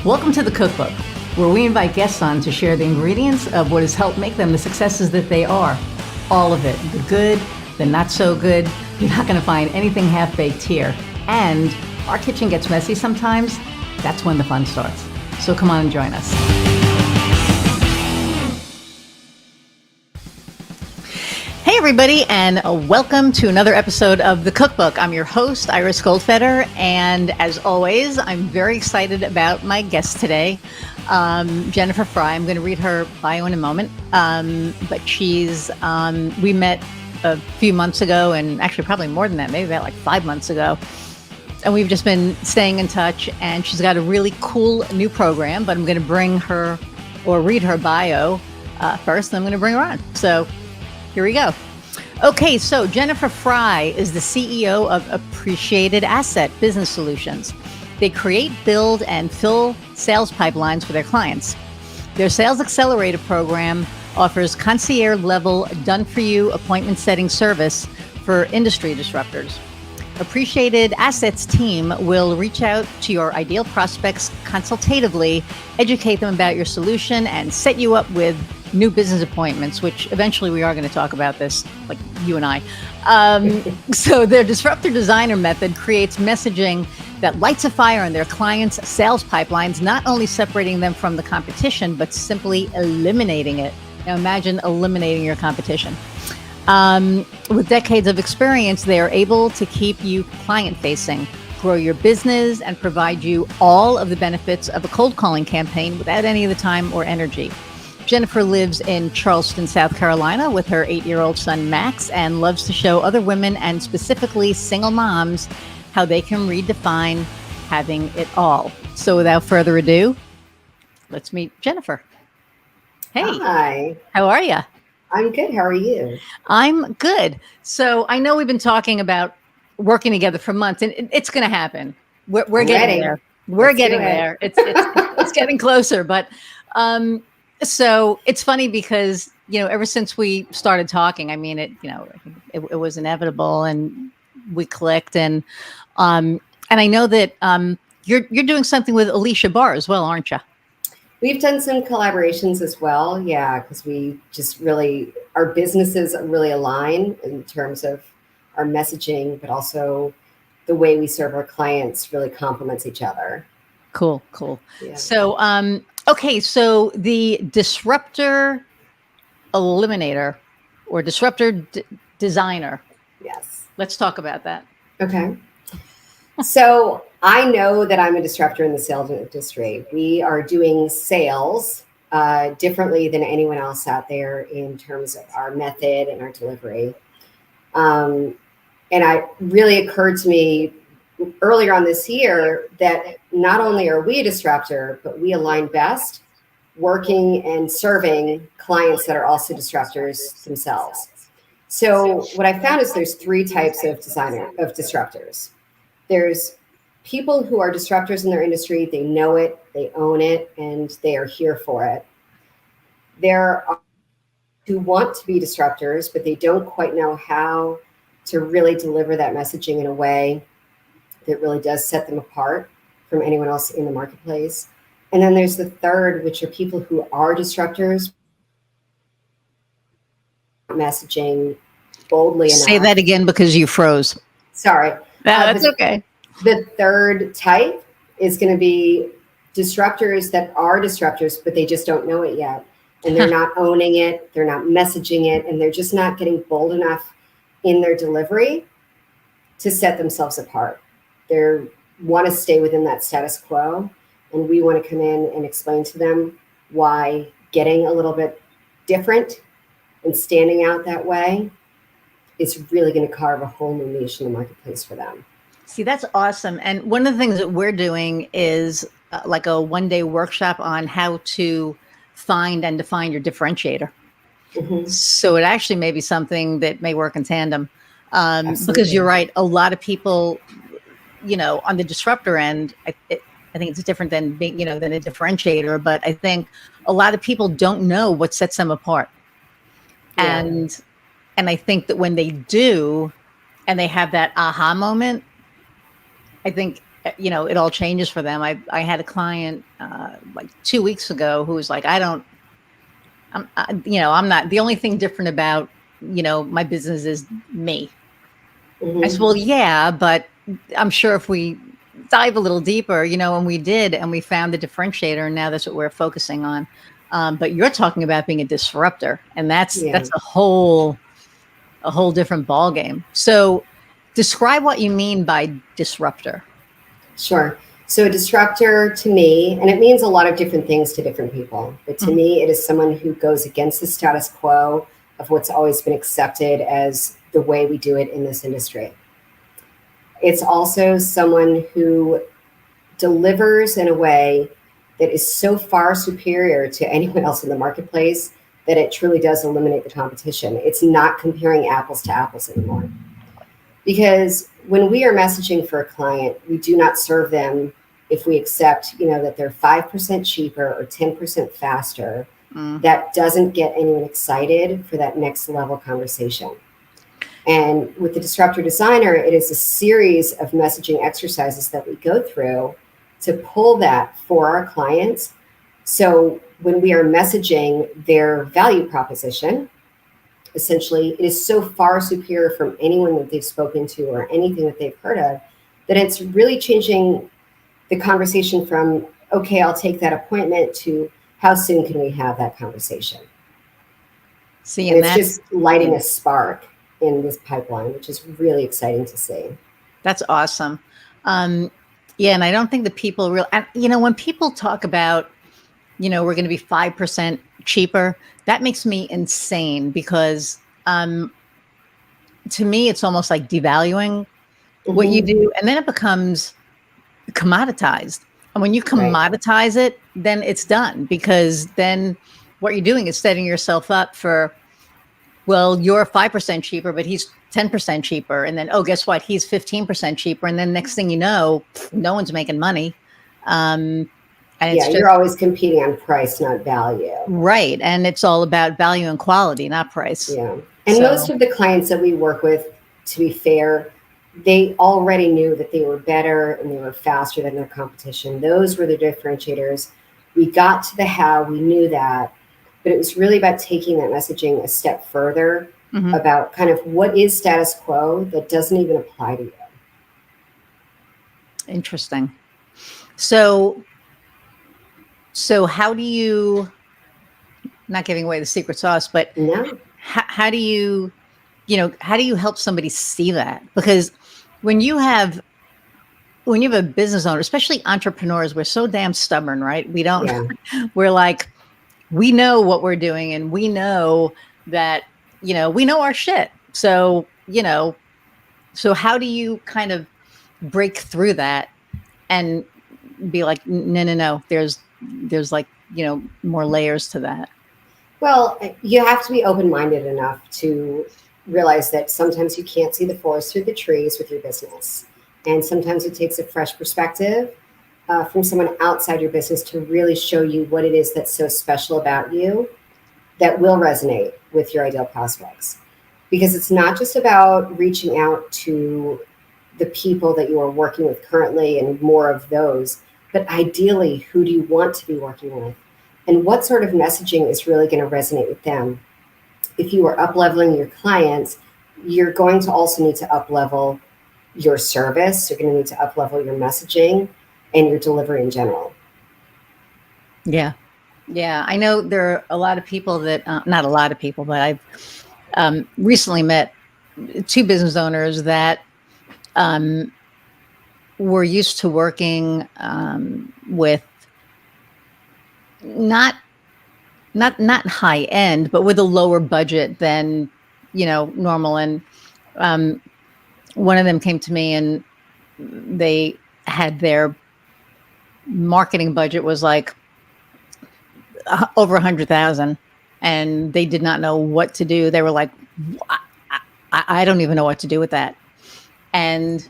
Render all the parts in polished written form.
Welcome to the Cookbook, where we invite guests on to share the ingredients of what has helped make them the successes that they are. All of it, the good, the not so good. You're not going to find anything half-baked here. And our kitchen gets messy sometimes. That's when the fun starts. So come on and join us. Hey everybody, and welcome to another episode of The Cookbook. I'm your host, Iris Goldfeder, and as always, I'm very excited about my guest today, Jennifer Frye. I'm going to read her bio in a moment, but we met a few months ago, and actually probably more than that, maybe about like 5 months ago, and we've just been staying in touch, and she's got a really cool new program, but I'm going to bring her, or read her bio first, and I'm going to bring her on. So here we go. Okay, so Jennifer Frye is the CEO of Appreciated Asset Business Solutions. They create, build, and fill sales pipelines for their clients. Their Sales Accelerator program offers concierge-level, done-for-you appointment setting service for industry disruptors. Appreciated Assets team will reach out to your ideal prospects consultatively, educate them about your solution, and set you up with new business appointments, which eventually we are going to talk about this, like you and I. So their Disruptor Designer method creates messaging that lights a fire in their clients' sales pipelines, not only separating them from the competition, but simply eliminating it. Now imagine eliminating your competition. With decades of experience, they are able to keep you client-facing, grow your business, and provide you all of the benefits of a cold calling campaign without any of the time or energy. Jennifer lives in Charleston, South Carolina with her 8-year-old son, Max, and loves to show other women, and specifically single moms, how they can redefine having it all. So without further ado, let's meet Jennifer. Hey. Hi. How are you? I'm good. How are you? I'm good. So I know we've been talking about working together for months, and it's going to happen. We're getting there. We're getting there. It's getting closer, but so it's funny because, ever since we started talking, I mean, it was inevitable, and we clicked, and I know that you're doing something with Alicia Barr as well, aren't you? We've done some collaborations as well. Yeah, because we just really, our businesses really align in terms of our messaging, but also the way we serve our clients really complements each other. Cool. Yeah. So, okay, so the Disruptor Eliminator or Disruptor Designer. Yes. Let's talk about that. Okay. So I know that I'm a disruptor in the sales industry. We are doing sales differently than anyone else out there in terms of our method and our delivery. And it really occurred to me earlier on this year that not only are we a disruptor, but we align best working and serving clients that are also disruptors themselves. So what I found is there's 3 types of disruptors. There's people who are disruptors in their industry. They know it, they own it, and they are here for it. There are who want to be disruptors, but they don't quite know how to really deliver that messaging in a way that really does set them apart from anyone else in the marketplace. And then there's the third, which are people who are disruptors, messaging boldly enough. Say that again because you froze. Sorry. That's okay. The third type is going to be disruptors that are disruptors, but they just don't know it yet. And they're not owning it. They're not messaging it. And they're just not getting bold enough in their delivery to set themselves apart. They want to stay within that status quo. And we want to come in and explain to them why getting a little bit different and standing out that way is really going to carve a whole new niche in the marketplace for them. See, that's awesome. And one of the things that we're doing is like a one-day workshop on how to find and define your differentiator. Mm-hmm. So it actually may be something that may work in tandem because you're right. A lot of people, on the disruptor end, I think it's different than being, than a differentiator. But I think a lot of people don't know what sets them apart. Yeah. And I think that when they do, and they have that aha moment, I think it all changes for them. I had a client like 2 weeks ago who was like, I'm not, the only thing different about, my business is me. I said, Hmm. well, yeah, but I'm sure if we dive a little deeper, and we did, and we found the differentiator, and now that's what we're focusing on. But you're talking about being a disruptor, and that's Yeah, a whole different ball game. So, describe what you mean by disruptor. sure. So a disruptor to me, and it means a lot of different things to different people, but to Mhm. me, it is someone who goes against the status quo of what's always been accepted as the way we do it in this industry. It's also someone who delivers in a way that is so far superior to anyone else in the marketplace that it truly does eliminate the competition. It's not comparing apples to apples anymore. Because when we are messaging for a client, we do not serve them if we accept, that they're 5% cheaper or 10% faster. Mm. That doesn't get anyone excited for that next level conversation. And with the disruptor designer, it is a series of messaging exercises that we go through to pull that for our clients. So when we are messaging their value proposition, essentially, it is so far superior from anyone that they've spoken to or anything that they've heard of that it's really changing the conversation from, okay, I'll take that appointment, to how soon can we have that conversation? See, And and it's that's just lighting yeah, a spark in this pipeline, which is really exciting to see. that's awesome. Um, yeah, and I don't think the people real, and, when people talk about, we're going to be 5% cheaper, that makes me insane because to me, it's almost like devaluing what you Hmm. do, and then it becomes commoditized. And when you Right. commoditize it, then it's done, because then what you're doing is setting yourself up for, well, you're 5% cheaper, but he's 10% cheaper. And then, oh, guess what? He's 15% cheaper. And then next thing you know, no one's making money. Um, and Yeah, it's you're just always competing on price, not value. right. And it's all about value and quality, not price. Yeah. And most So, of the clients that we work with, to be fair, they already knew that they were better and they were faster than their competition. Those were the differentiators. We got to the how, we knew that, but it was really about taking that messaging a step further mhm, about kind of what is status quo that doesn't even apply to you. interesting. So, how do you, not giving away the secret sauce, but No. how do you, how do you help somebody see that? Because when you have when you have a business owner, especially entrepreneurs, we're so damn stubborn, right? We don't, Yeah. we're like, we know what we're doing, and we know that, we know our shit. So, so how do you kind of break through that and be like, no, no, no, there's like, more layers to that. Well, you have to be open minded enough to realize that sometimes you can't see the forest through the trees with your business. And sometimes it takes a fresh perspective from someone outside your business to really show you what it is that's so special about you that will resonate with your ideal prospects. Because it's not just about reaching out to the people that you are working with currently and more of those, but ideally, who do you want to be working with? And what sort of messaging is really going to resonate with them? If you are up leveling your clients, you're going to also need to up level your service. You're going to need to up level your messaging and your delivery in general. Yeah. Yeah. I know there are a lot of people that, not a lot of people, but I've recently met two business owners that um, were used to working with not not high end, but with a lower budget than normal. And um, one of them came to me, and they had their marketing budget was like over 100,000, and they did not know what to do. They were like, I don't even know what to do with that. And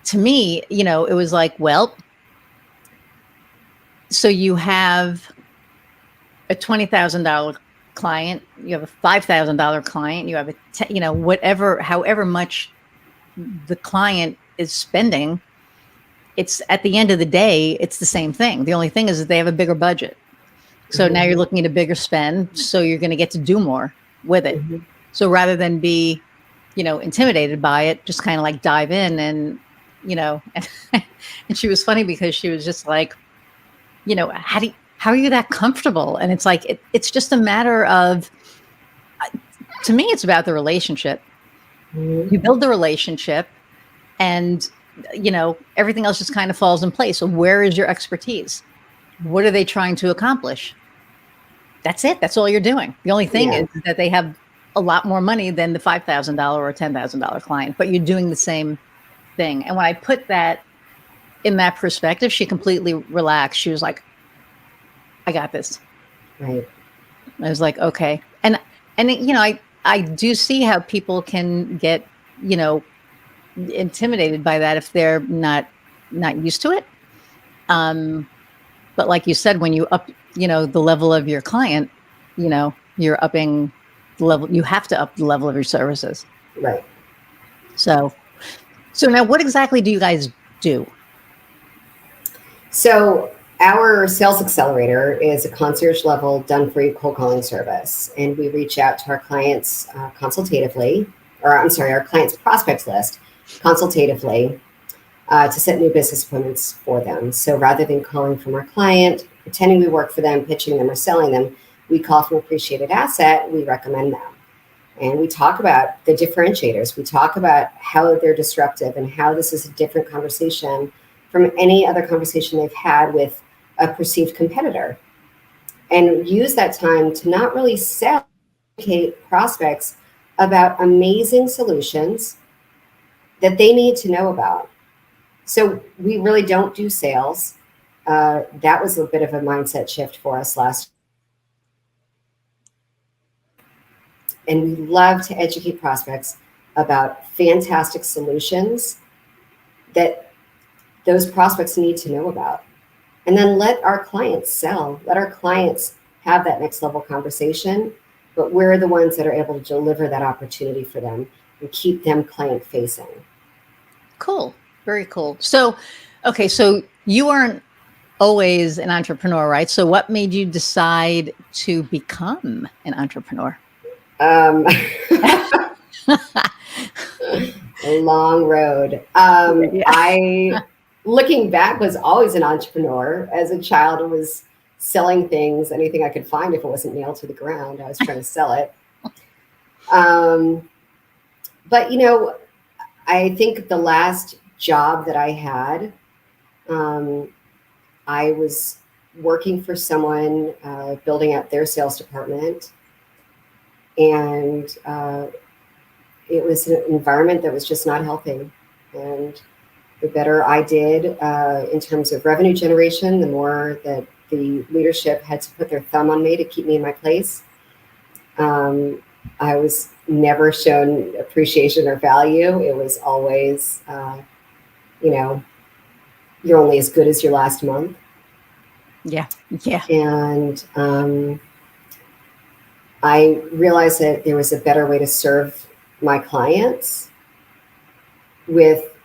to me, it was like, well, so you have a $20,000 client, you have a $5,000 client, you have whatever, however much the client is spending, it's at the end of the day, it's the same thing. The only thing is that they have a bigger budget. So now you're looking at a bigger spend. So you're going to get to do more with it. So rather than be, intimidated by it, just kind of like dive in and, and she was funny because she was just like, how are you that comfortable? And it's like, it's just a matter of, to me, it's about the relationship. You build the relationship and, everything else just kind of falls in place. So where is your expertise? What are they trying to accomplish? That's it. That's all you're doing. The only thing is that they have a lot more money than the $5,000 or $10,000 client, but you're doing the same thing. And when I put that in that perspective, she completely relaxed. She was like, I got this. Right. I was like, okay. And I do see how people can get, intimidated by that if they're not used to it. But like you said, when you up, the level of your client, you're upping the level. You have to up the level of your services. Right. So now what exactly do you guys do? So our sales accelerator is a concierge level done for you cold calling service. And we reach out to our clients consultatively, or I'm sorry, our clients prospects list consultatively to set new business appointments for them. So rather than calling from our client, pretending we work for them, pitching them or selling them, we call from appreciated asset, we recommend them. And we talk about the differentiators. We talk about how they're disruptive and how this is a different conversation from any other conversation they've had with a perceived competitor. And use that time to not really sell, educate prospects about amazing solutions that they need to know about. So we really don't do sales. That was a bit of a mindset shift for us last year. And we love to educate prospects about fantastic solutions that those prospects need to know about. And then let our clients sell, let our clients have that next level conversation, but we're the ones that are able to deliver that opportunity for them and keep them client facing. Cool. Very cool. So, okay. So you aren't always an entrepreneur, right? So what made you decide to become an entrepreneur? A long road. I, looking back, was always an entrepreneur. As a child, I was selling things, anything I could find. If it wasn't nailed to the ground, I was trying to sell it. But, I think the last job that I had, I was working for someone building out their sales department. And it was an environment that was just not helping. And the better I did in terms of revenue generation, the more that the leadership had to put their thumb on me to keep me in my place. I was never shown appreciation or value. It was always, you're only as good as your last month. Yeah. And I realized that there was a better way to serve my clients with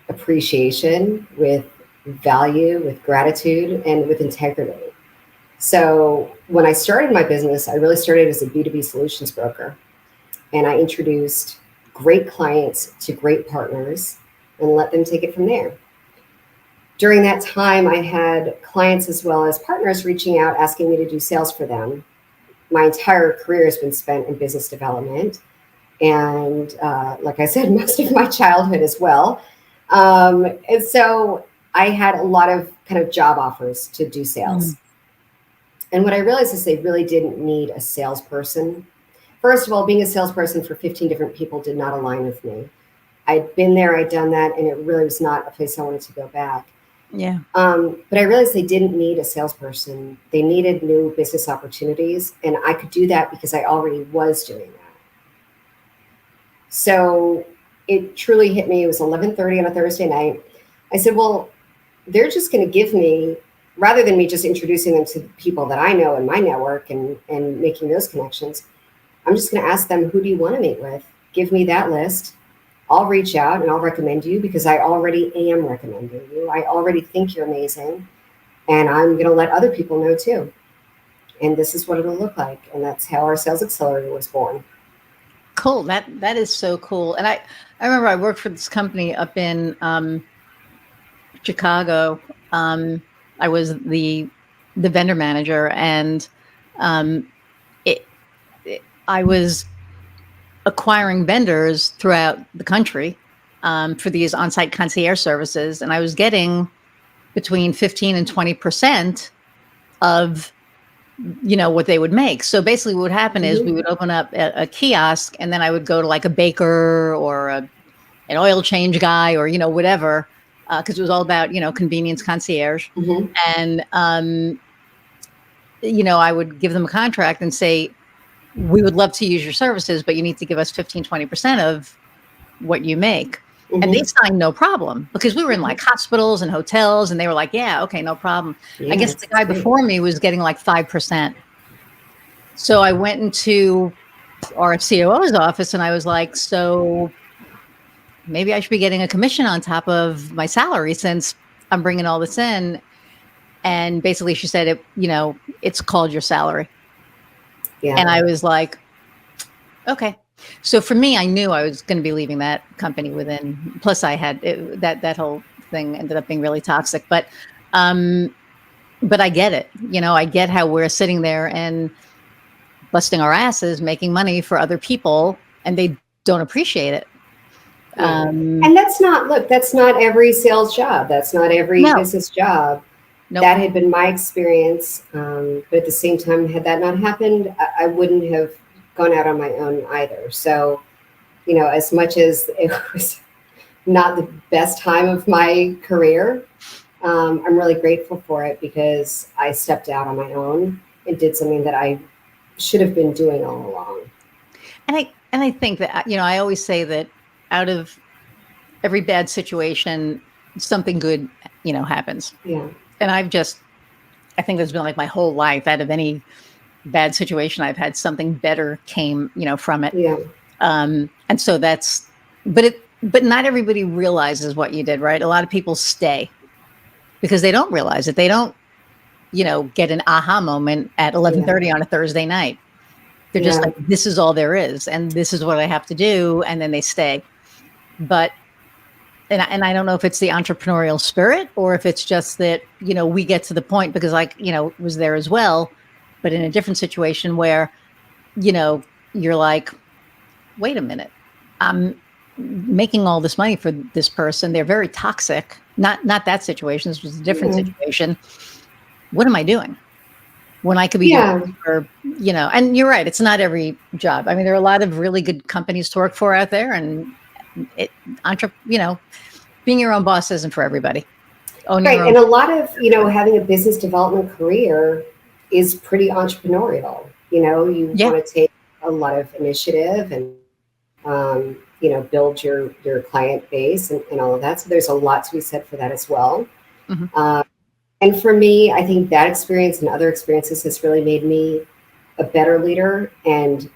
appreciation, with value, with gratitude, and with integrity. So when I started my business, I really started as a B2B solutions broker. And I introduced great clients to great partners and let them take it from there. During that time, I had clients as well as partners reaching out, asking me to do sales for them. My entire career has been spent in business development. And like I said, most of my childhood as well. And so I had a lot of kind of job offers to do sales. And what I realized is they really didn't need a salesperson. First of all, being a salesperson for 15 different people did not align with me. I'd been there, I'd done that, and it really was not a place I wanted to go back. Yeah. But I realized they didn't need a salesperson. They needed new business opportunities. And I could do that because I already was doing that. So it truly hit me. It was 11:30 on a Thursday night. I said, well, they're just going to give me, rather than me just introducing them to people that I know in my network and making those connections, I'm just going to ask them, who do you want to meet with? Give me that list. I'll reach out and I'll recommend you because I already am recommending you. I already think you're amazing. And I'm going to let other people know too. And this is what it'll look like. And that's how our sales accelerator was born. Cool. That is so cool. And I remember I worked for this company up in Chicago. I was the vendor manager, and I was acquiring vendors throughout the country for these on-site concierge services, and I was getting between 15 and 20% of what they would make. So basically what would happen is we would open up a kiosk, and then I would go to like a baker or an oil change guy or whatever, because it was all about convenience concierge. And I would give them a contract and say, we would love to use your services, but you need to give us 15-20% of what you make. And they signed no problem, because we were in like hospitals and hotels, and they were like, yeah, okay, no problem. Yeah, I guess the guy before me was getting like 5%. So I went into our COO's office and I was like, so maybe I should be getting a commission on top of my salary since I'm bringing all this in. And basically she said, it's called your salary. Yeah. And I was like, okay. So for me, I knew I was going to be leaving that company within, plus I had that whole thing ended up being really toxic, but I get it. I get how we're sitting there and busting our asses, making money for other people, and they don't appreciate it. And that's not every sales job. That's not every business job. Nope. That had been my experience. But at the same time, had that not happened, I wouldn't have gone out on my own either. So, as much as it was not the best time of my career, I'm really grateful for it, because I stepped out on my own and did something that I should have been doing all along. And I think that, I always say that out of every bad situation, something good, happens. Yeah. And I think that's been like my whole life. Out of any bad situation I've had, something better came, from it. Yeah. And so but not everybody realizes what you did, right? A lot of people stay because they don't realize it. They don't, get an aha moment at 11:30 on a Thursday night. They're just like, this is all there is, and this is what I have to do. And then they stay. But, and I don't know if it's the entrepreneurial spirit or if it's just that, we get to the point, because was there as well, but in a different situation where, you're like, wait a minute, I'm making all this money for this person. They're very toxic. Not that situation. This was a different situation. What am I doing when I could be doing for, and you're right. It's not every job. I mean, there are a lot of really good companies to work for out there, and being your own boss isn't for everybody. Right. And a lot of, having a business development career is pretty entrepreneurial. You want to take a lot of initiative and, build your client base and all of that. So there's a lot to be said for that as well. And for me, I think that experience and other experiences has really made me a better leader, and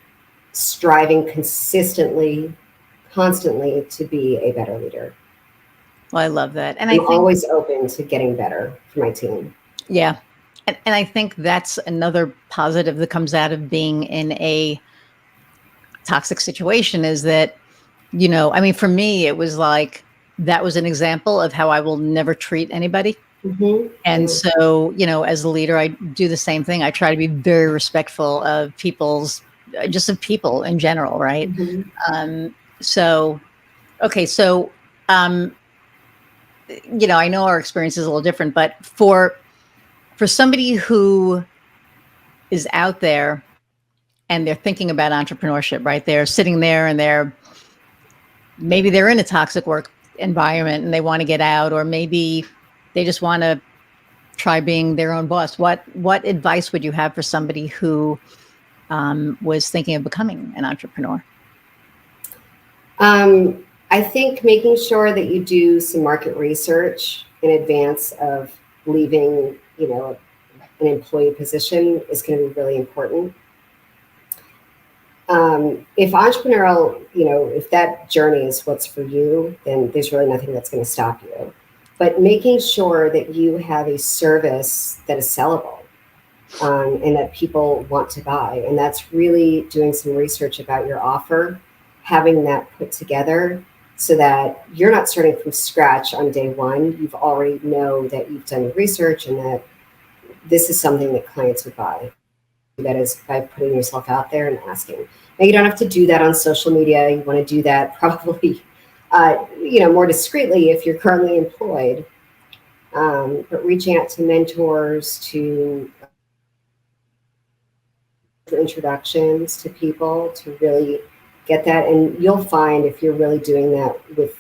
striving constantly, constantly to be a better leader. Well, I love that. And I'm always open to getting better for my team. Yeah. And I think that's another positive that comes out of being in a toxic situation, is that, for me, it was like, that was an example of how I will never treat anybody. And so, as a leader, I do the same thing. I try to be very respectful of people in general. Right. So, okay. So, I know our experience is a little different, but for somebody who is out there and they're thinking about entrepreneurship, right? They're sitting there and maybe they're in a toxic work environment and they want to get out, or maybe they just want to try being their own boss. What advice would you have for somebody who was thinking of becoming an entrepreneur? I think making sure that you do some market research in advance of leaving, an employee position is going to be really important. if entrepreneurial, if that journey is what's for you, then there's really nothing that's going to stop you. But making sure that you have a service that is sellable, and that people want to buy. And that's really doing some research about your offer, having that put together so that you're not starting from scratch on day one. You've already know that you've done your research and that this is something that clients would buy. That is by putting yourself out there and asking. Now, you don't have to do that on social media. You want to do that probably, more discreetly if you're currently employed. But reaching out to mentors, to introductions to people to really get that. And you'll find if you're really doing that with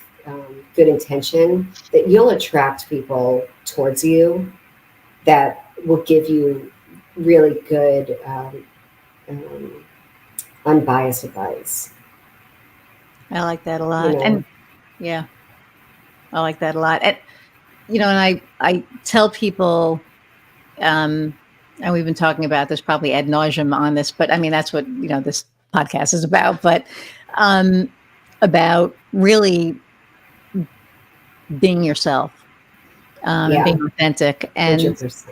good intention, that you'll attract people towards you that will give you really good unbiased advice. I like that a lot. And yeah, I like that a lot. And, and I tell people, and we've been talking about this probably ad nauseum on this, but I mean, that's what, this podcast is about, but about really being yourself, and being authentic. And 100%.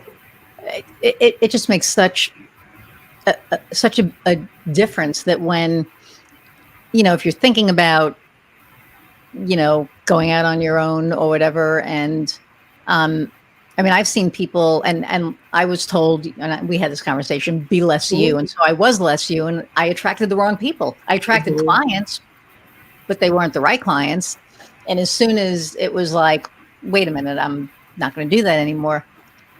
It just makes such a difference that when, if you're thinking about, going out on your own or whatever. And, I mean, I've seen people and I was told, and we had this conversation, be less you. And so I was less you, and I attracted the wrong people. I attracted clients, but they weren't the right clients. And as soon as it was like, wait a minute, I'm not going to do that anymore.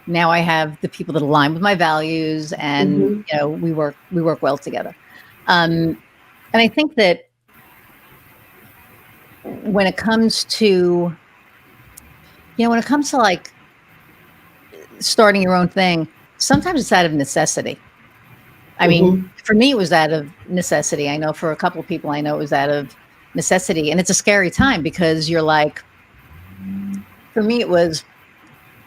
Now I have the people that align with my values, and we work well together. And I think that when it comes to like starting your own thing, sometimes it's out of necessity. I mean, for me, it was out of necessity. I know for a couple of people, I know it was out of necessity, and it's a scary time because you're like, for me, it was,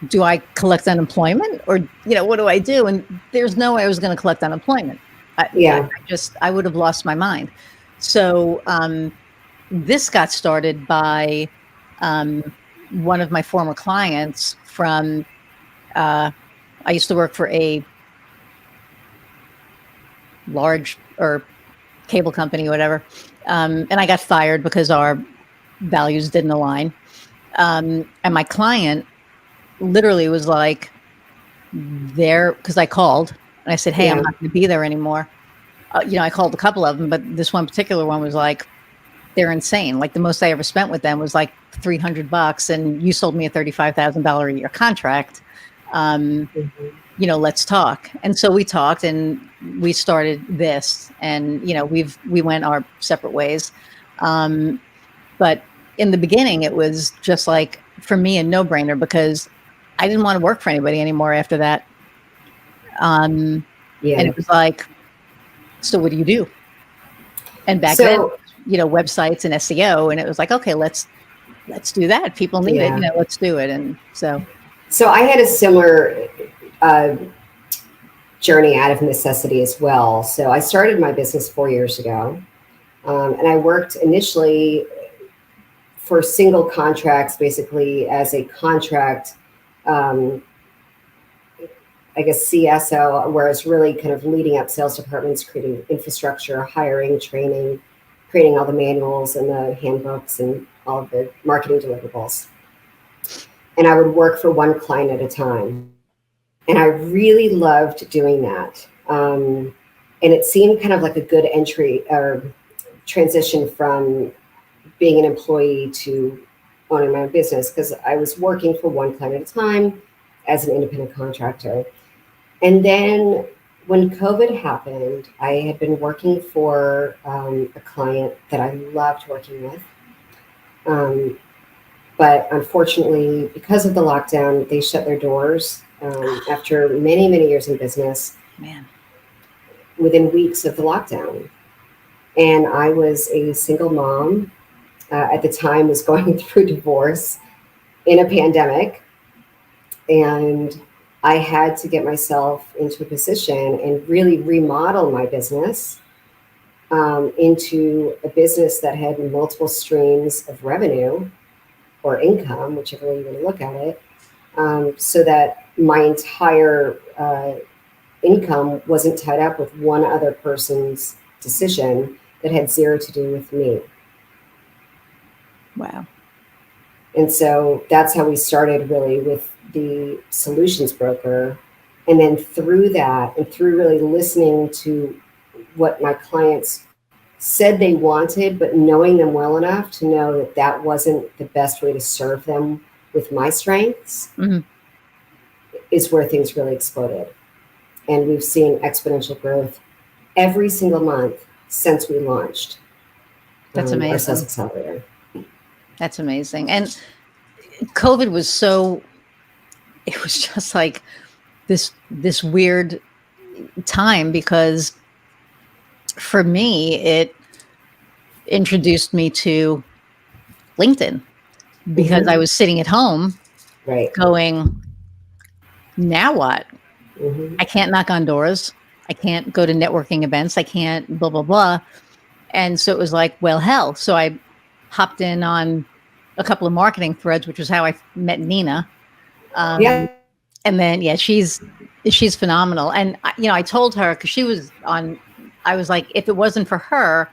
do I collect unemployment or, what do I do? And there's no way I was going to collect unemployment. I would have lost my mind. So this got started by one of my former clients from, I used to work for a large or cable company or whatever. And I got fired because our values didn't align. And my client literally was like there, because I called and I said, hey, I'm not going to be there anymore. I called a couple of them, but this one particular one was like, they're insane. Like the most I ever spent with them was like $300, and you sold me a $35,000 a year contract. Let's talk. And so we talked and we started this, and, we went our separate ways. But in the beginning, it was just like, for me, a no-brainer, because I didn't want to work for anybody anymore after that. And it was like, so what do you do? And back then, websites and SEO, and it was like, okay, let's do that. People need it, let's do it. And so I had a similar journey out of necessity as well. So I started my business 4 years ago, and I worked initially for single contracts, basically as a contract, CSO, where it's really kind of leading up sales departments, creating infrastructure, hiring, training, creating all the manuals and the handbooks and all of the marketing deliverables. And I would work for one client at a time. And I really loved doing that. And it seemed kind of like a good entry or transition from being an employee to owning my own business, because I was working for one client at a time as an independent contractor. And then when COVID happened, I had been working for a client that I loved working with. But unfortunately, because of the lockdown, they shut their doors after many, many years in business. Man. Within weeks of the lockdown. And I was a single mom. At the time, was going through divorce in a pandemic. And I had to get myself into a position and really remodel my business into a business that had multiple streams of revenue or income, whichever way you want to look at it, so that my entire income wasn't tied up with one other person's decision that had zero to do with me. Wow. And so that's how we started, really, with the solutions broker. And then through that, and through really listening to what my clients said they wanted, but knowing them well enough to know that that wasn't the best way to serve them with my strengths, is where things really exploded. And we've seen exponential growth every single month since we launched. That's amazing. Our sales accelerator. That's amazing. And COVID was it was just like this weird time, because for me, it introduced me to LinkedIn, because I was sitting at home going, now what? I can't knock on doors. I can't go to networking events. I can't blah, blah, blah. And so it was like, well, hell. So I hopped in on a couple of marketing threads, which was how I met Nina. And then, she's phenomenal. And, I told her, because she was on, I was like, if it wasn't for her,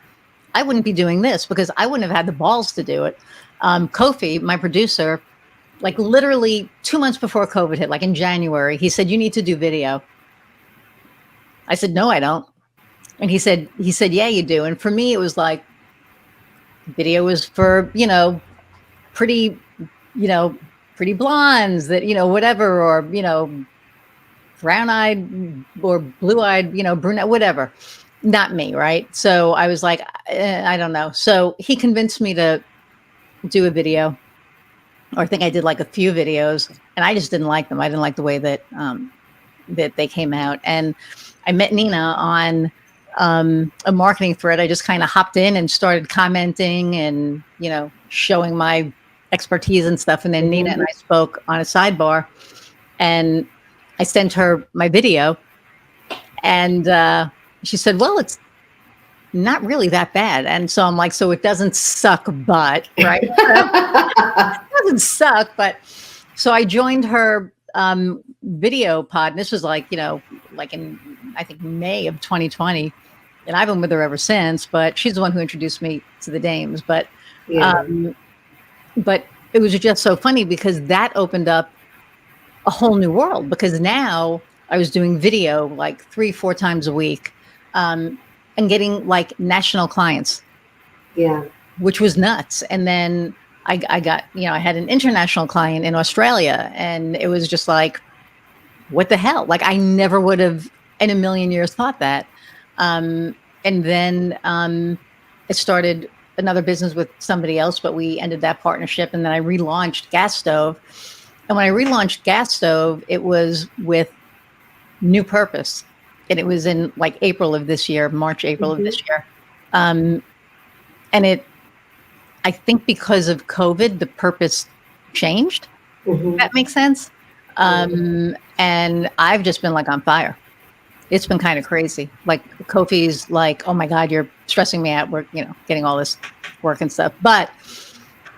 I wouldn't be doing this, because I wouldn't have had the balls to do it. Kofi, my producer, like literally 2 months before COVID hit, like in January, he said, you need to do video. I said, no, I don't. And he said, yeah, you do. And for me, it was like, video was for, pretty blondes that, whatever, or, brown-eyed or blue-eyed, brunette, whatever. Not me, right? So I was like, I don't know. So he convinced me to do a video, or I think I did like a few videos, and I just didn't like them. I didn't like the way that that they came out. And I met Nina on a marketing thread. I just kind of hopped in and started commenting and, showing my expertise and stuff. And then Nina and I spoke on a sidebar, and I sent her my video, and she said, well, it's not really that bad. And so I'm like, so it doesn't suck, but right. It doesn't suck, but so I joined her video pod. And this was like, like in, I think, May of 2020. And I've been with her ever since, but she's the one who introduced me to the dames. But it was just so funny, because that opened up a whole new world, because now I was doing video like 3-4 times a week, and getting like national clients, which was nuts. And then I got, I had an international client in Australia, and it was just like, what the hell? Like, I never would have in a million years thought that. And then I started another business with somebody else, but we ended that partnership. And then I relaunched Gas Stove. And when I relaunched Gas Stove, it was with new purpose. And it was in like April of this year, March, April of this year. And I think because of COVID, the purpose changed. If that makes sense. And I've just been like on fire. It's been kind of crazy. Like Kofi's like, oh my God, you're stressing me out. We're, getting all this work and stuff. But,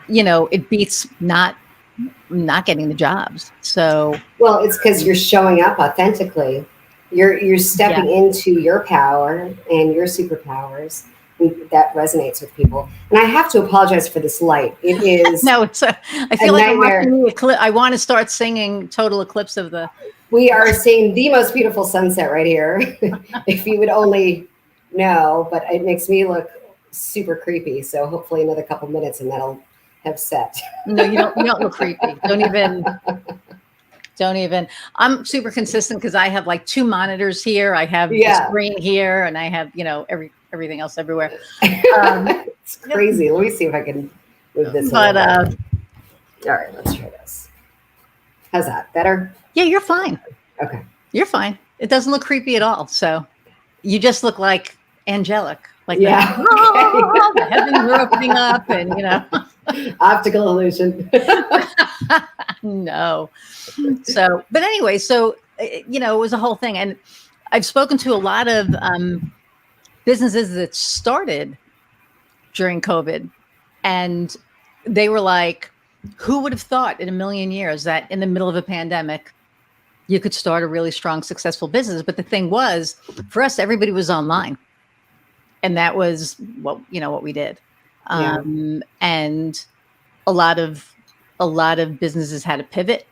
it beats not getting the jobs. So, well, it's because you're showing up authentically. You're stepping into your power and your superpowers. That resonates with people. And I have to apologize for this light. It is no, it's I feel like nightmare. I'm watching the eclipse. I want to start singing Total Eclipse of the. We are seeing the most beautiful sunset right here. If you would only know, but it makes me look super creepy. So hopefully another couple minutes and that'll have set. No, you don't look creepy. Don't even. I'm super consistent, because I have like 2 monitors here. I have the screen here, and I have, everything else everywhere. It's crazy. Let me see if I can move this. But all right, let's try this. How's that? Better? Yeah, you're fine. Okay. You're fine. It doesn't look creepy at all. So you just look like angelic. Like the heavens are opening up, and optical illusion. No. So, but anyway, so it was a whole thing, and I've spoken to a lot of businesses that started during COVID, and they were like, who would have thought in a million years that in the middle of a pandemic you could start a really strong, successful business? But the thing was, for us, everybody was online, and that was what we did. Yeah. And a lot of businesses had to pivot.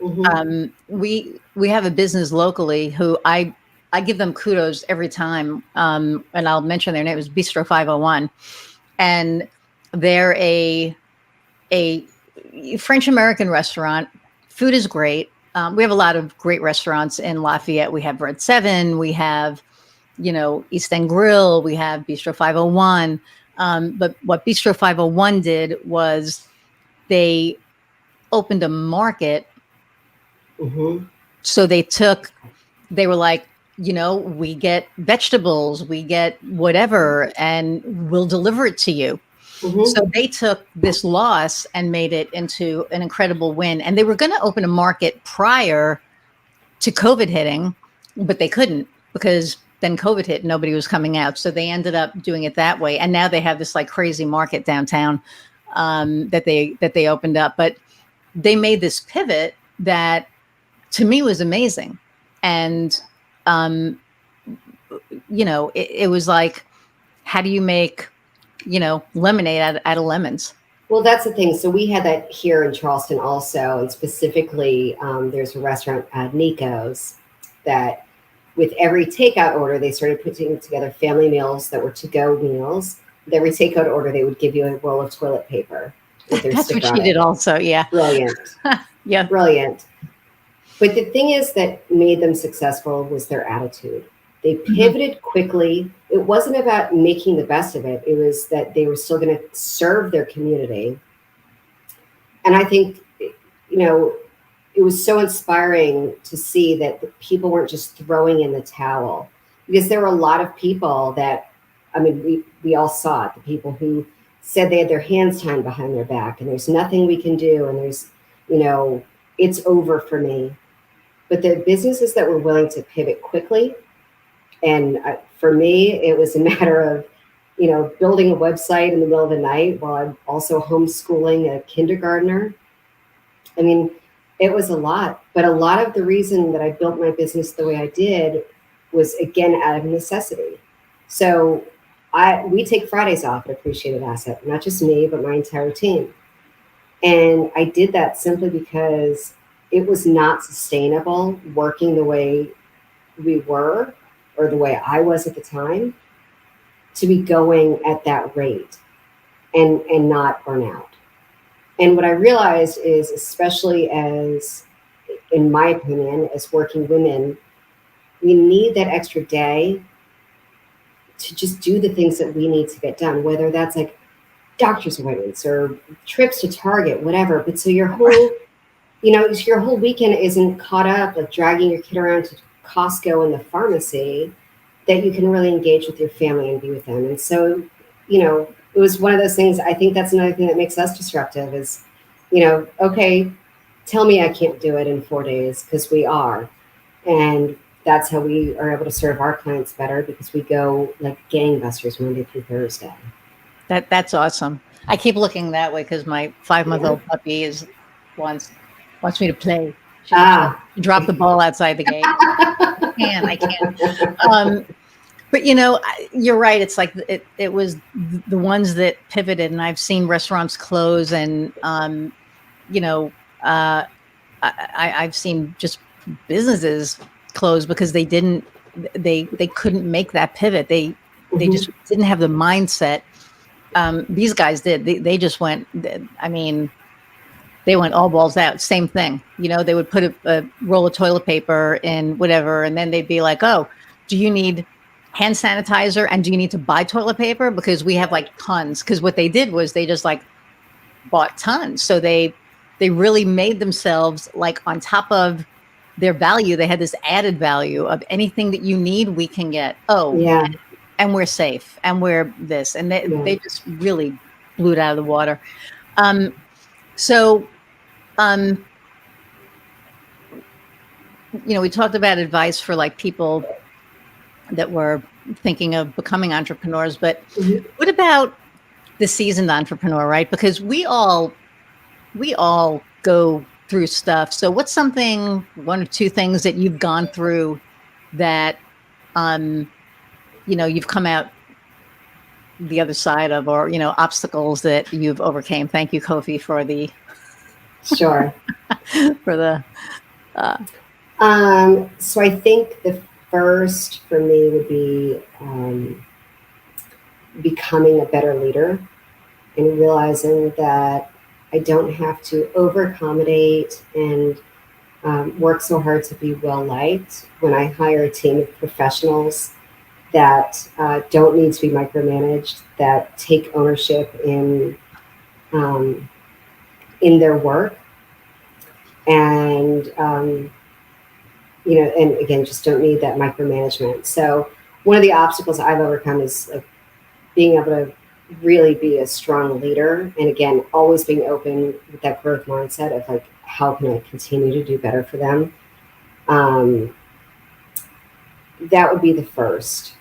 Hmm. We have a business locally who I give them kudos every time, and I'll mention their name. It was Bistro 501, and they're a French American restaurant. Food is great. We have a lot of great restaurants in Lafayette. We have Red Seven. We have, East End Grill. We have Bistro 501. But what Bistro 501 did was they opened a market. Hmm. So they were like, we get vegetables, we get whatever, and we'll deliver it to you. Hmm. So they took this loss and made it into an incredible win. And they were going to open a market prior to COVID hitting, but they couldn't because then COVID hit and nobody was coming out. So they ended up doing it that way. And now they have this like crazy market downtown, that they opened up. But they made this pivot that to me was amazing. And, um, it was like, how do you make, lemonade out of lemons? Well, that's the thing. So we had that here in Charleston also, and specifically, there's a restaurant, Nico's, that with every takeout order, they started putting together family meals that were to-go meals. With every takeout order, they would give you a roll of toilet paper with their That's what sticker she on did it. also. Yeah. Brilliant, Yeah. brilliant. But the thing is that made them successful was their attitude. They Mhm. pivoted quickly. It wasn't about making the best of it. It was that they were still going to serve their community. And I think, it was so inspiring to see that the people weren't just throwing in the towel, because there were a lot of people that, I mean, we all saw it, the people who said they had their hands tied behind their back and there's nothing we can do. And there's, it's over for me. But the businesses that were willing to pivot quickly, and for me, it was a matter of, building a website in the middle of the night while I'm also homeschooling a kindergartner. I mean, it was a lot, but a lot of the reason that I built my business the way I did was again out of necessity. So we take Fridays off at Appreciated Asset, not just me, but my entire team. And I did that simply because it was not sustainable working the way we were, or the way I was at the time, to be going at that rate and not burn out. And what I realized is, especially as, in my opinion, as working women, we need that extra day to just do the things that we need to get done, whether that's like doctor's appointments or trips to Target, whatever. But so your whole weekend isn't caught up like dragging your kid around to Costco and the pharmacy, that you can really engage with your family and be with them. And so, it was one of those things. I think that's another thing that makes us disruptive is, okay, tell me I can't do it in 4 days, because we are. And that's how we are able to serve our clients better, because we go like gangbusters Monday through Thursday. That's awesome. I keep looking that way because my 5-month-old Yeah. puppy wants me to play. Ah. She dropped the ball outside the gate. I can't. But you're right. It's like it was the ones that pivoted, and I've seen restaurants close, and you know, uh, I've seen just businesses close because they couldn't make that pivot. They Mhm. just didn't have the mindset. These guys did. They just went. I mean, they went all balls out. Same thing. They would put a roll of toilet paper in whatever, and then they'd be like, "Oh, do you need hand sanitizer? And do you need to buy toilet paper? Because we have like tons." Because what they did was they just like bought tons. So they really made themselves like on top of their value. They had this added value of anything that you need, we can get. Oh, Yeah. and we're safe, and we're this, and Yeah. they just really blew it out of the water. Um, so um, we talked about advice for like people that were thinking of becoming entrepreneurs. But Mhm. what about the seasoned entrepreneur, right? Because we all go through stuff. So what's something, one or two things that you've gone through that you've come out the other side of, or obstacles that you've overcame? Thank you, Kofi, for the Sure. for the So I think the first for me would be becoming a better leader and realizing that I don't have to over accommodate and work so hard to be well liked when I hire a team of professionals that don't need to be micromanaged, that take ownership um, in their work, and and again, just don't need that micromanagement. So one of the obstacles I've overcome is like being able to really be a strong leader, and again, always being open with that growth mindset of like, how can I continue to do better for them? Um, that would be the first.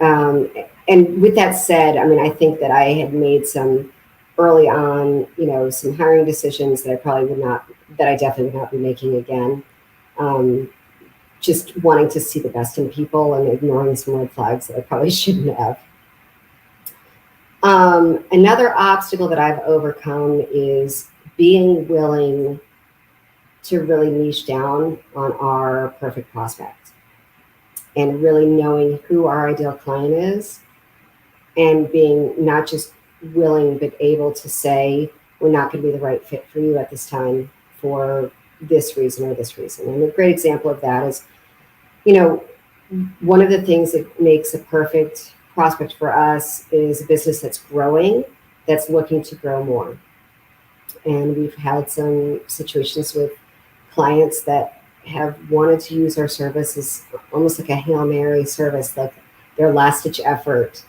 And with that said, I mean, I think that I had made some early on, some hiring decisions that I probably would not, that I definitely would not be making again. Um, just wanting to see the best in people and ignoring some red flags that I probably shouldn't have. Another obstacle that I've overcome is being willing to really niche down on our perfect prospect and really knowing who our ideal client is, and being not just willing but able to say, we're not going to be the right fit for you at this time for this reason or this reason. And a great example of that is, one of the things that makes a perfect prospect for us is a business that's growing, that's looking to grow more. And we've had some situations with clients that have wanted to use our service as almost like a Hail Mary service, like their last ditch effort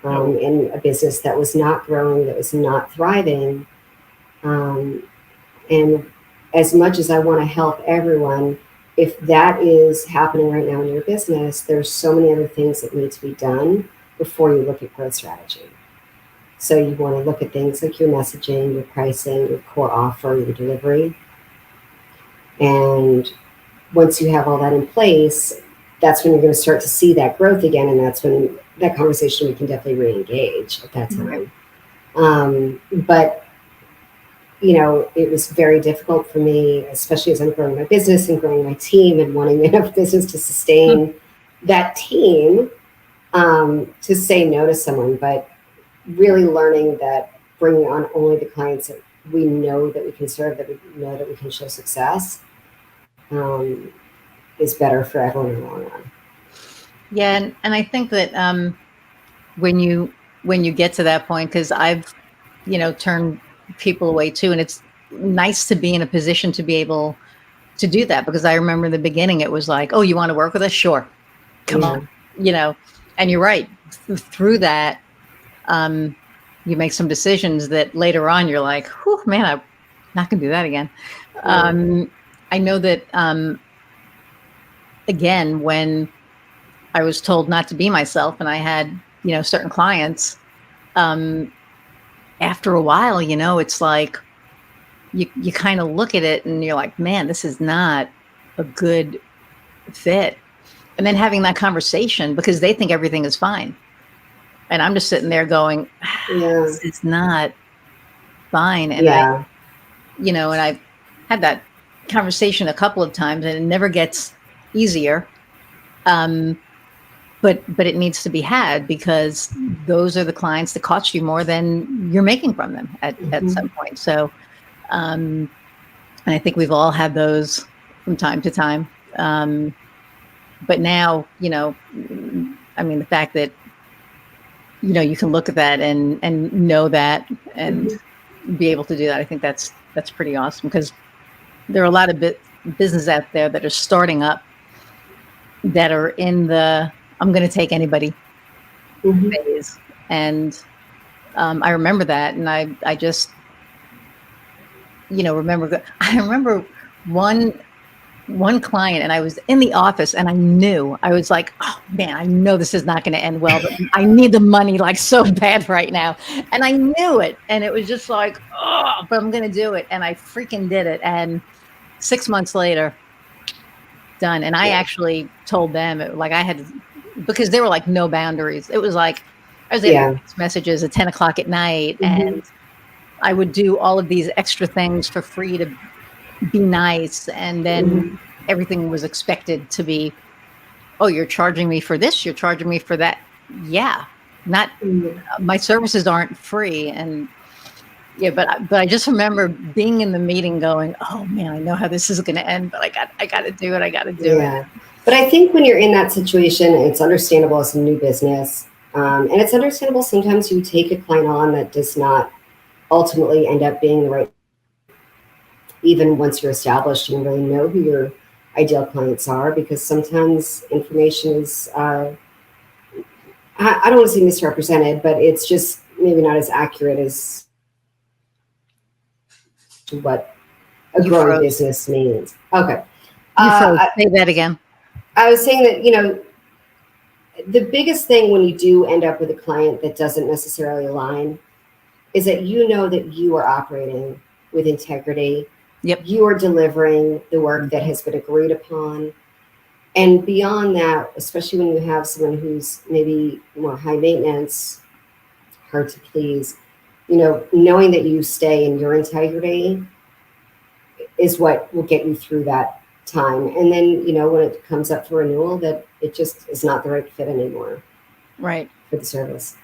in a business that was not growing, that was not thriving. And as much as I want to help everyone, if that is happening right now in your business, there's so many other things that need to be done before you look at growth strategy. So you want to look at things like your messaging, your pricing, your core offer, your delivery. And once you have all that in place, that's when you're going to start to see that growth again. And that's when that conversation we can definitely re-engage at that time. But it was very difficult for me, especially as I'm growing my business and growing my team and wanting enough business to sustain that team, to say no to someone. But really learning that bringing on only the clients that we know that we can serve, that we know that we can show success, is better for everyone in the long run. Yeah, and I think that when you get to that point, because I've turned people away too, and it's nice to be in a position to be able to do that, because I remember in the beginning it was like, oh, you want to work with us? Sure, come on, and you're right. Through that, you make some decisions that later on you're like, whew, man, I'm not gonna do that again. I know that again, when I was told not to be myself and I had certain clients, after a while, it's like you kind of look at it and you're like, man, this is not a good fit. And then having that conversation, because they think everything is fine, and I'm just sitting there going, this is not fine. And and I've had that conversation a couple of times, and it never gets easier. But it needs to be had, because those are the clients that cost you more than you're making from them at some point. So, and I think we've all had those from time to time. But now, I mean, the fact that, you can look at that and know that and be able to do that, I think that's pretty awesome, because there are a lot of business out there that are starting up that are in the I'm going to take anybody phase. And I remember that, and I just remember I remember one one client, and I was in the office, and I was like, oh man, I know this is not going to end well, but I need the money like so bad right now. And I knew it. And it was just like, oh, but I'm going to do it. And I freaking did it. And 6 months later, done. And I actually told them, like, I had, because there were like no boundaries. It was like, I was getting text messages at 10 o'clock at night, and I would do all of these extra things for free to be nice. And then everything was expected to be, oh, you're charging me for this, you're charging me for that. Yeah, not my services aren't free. And yeah, but I just remember being in the meeting going, oh man, I know how this is going to end, but I got to do it. I got to do it. But I think when you're in that situation, it's understandable as a new business. And it's understandable sometimes you take a client on that does not ultimately end up being the right, even once you're established and really know who your ideal clients are, because sometimes information is, I don't want to say misrepresented, but it's just maybe not as accurate as what a growing business means. Okay. Say that again. I was saying that, the biggest thing when you do end up with a client that doesn't necessarily align is that that you are operating with integrity. Yep. You are delivering the work that has been agreed upon. And beyond that, especially when you have someone who's maybe more high maintenance, hard to please, knowing that you stay in your integrity is what will get you through that time. And then, when it comes up for renewal, that it just is not the right fit anymore. Right. For the service.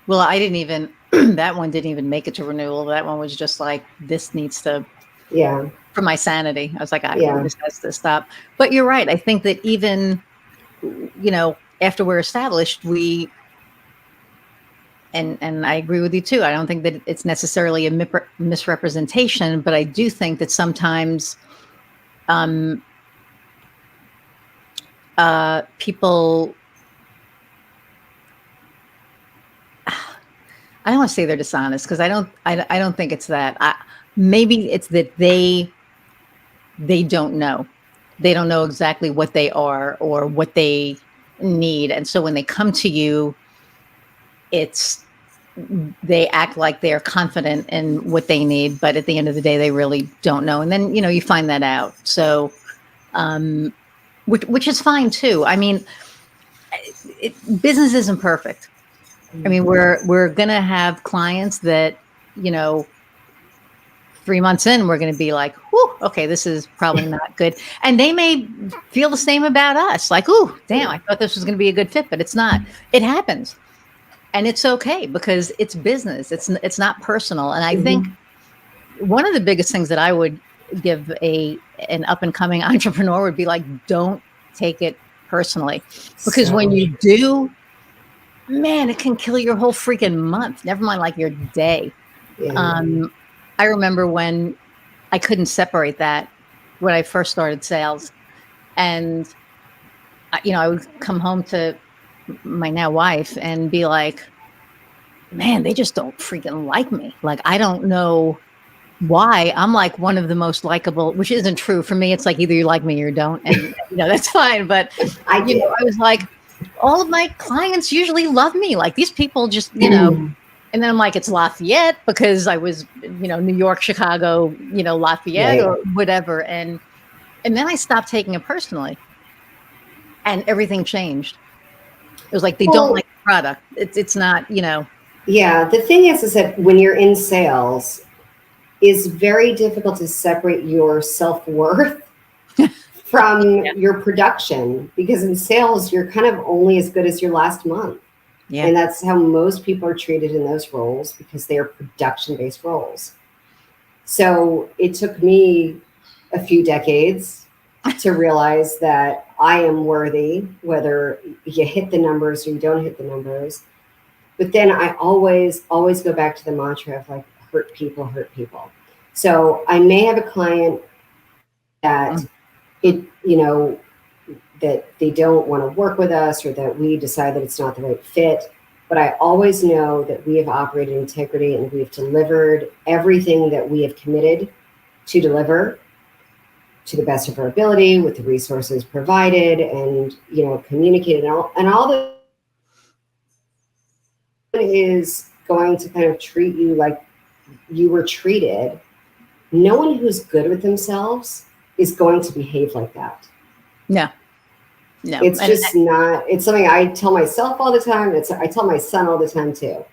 Well, I didn't even, that one didn't even make it to renewal. That one was just like, this needs to, for my sanity. I was like, this has to stop. But you're right. I think that even, after we're established, and I agree with you too. I don't think that it's necessarily a misrepresentation, but I do think that sometimes people, I don't want to say they're dishonest, because I don't think it's that. Maybe it's that they don't know. They don't know exactly what they are or what they need. And so when they come to you, they act like they're confident in what they need, but at the end of the day, they really don't know. And then, you find that out. So, which is fine too. I mean, business isn't perfect. I mean, we're going to have clients that, 3 months in, we're going to be like, whew, okay, this is probably not good. And they may feel the same about us. Like, ooh, damn, I thought this was going to be a good fit, but it's not. It happens. And it's okay, because it's business. It's not personal. And I think one of the biggest things that I would give an up and coming entrepreneur would be like, don't take it personally, because when you do, man, it can kill your whole freaking month. Never mind like your day. I remember when I couldn't separate that when I first started sales, and I would come home to my now wife and be like, man, they just don't freaking like me. Like, I don't know why. I'm like one of the most likable, which isn't true for me. It's like either you like me or you don't, and that's fine. But I was like, all of my clients usually love me. Like, these people just, and then I'm like, it's Lafayette, because I was, New York, Chicago, Lafayette or whatever. And then I stopped taking it personally, and everything changed. It was like, they don't like the product. It's not, Yeah. The thing is that when you're in sales, it's very difficult to separate your self-worth from your production, because in sales, you're kind of only as good as your last month. Yeah. And that's how most people are treated in those roles, because they are production-based roles. So it took me a few decades to realize that I am worthy, whether you hit the numbers or you don't hit the numbers. But then I always go back to the mantra of like, hurt people. So I may have a client that that they don't want to work with us, or that we decide that it's not the right fit. But I always know that we have operated in integrity, and we've delivered everything that we have committed to deliver. to the best of our ability with the resources provided and, communicated and all the is going to kind of treat you like you were treated. No one who's good with themselves is going to behave like that. No. It's just not, it's something I tell myself all the time. I tell my son all the time too.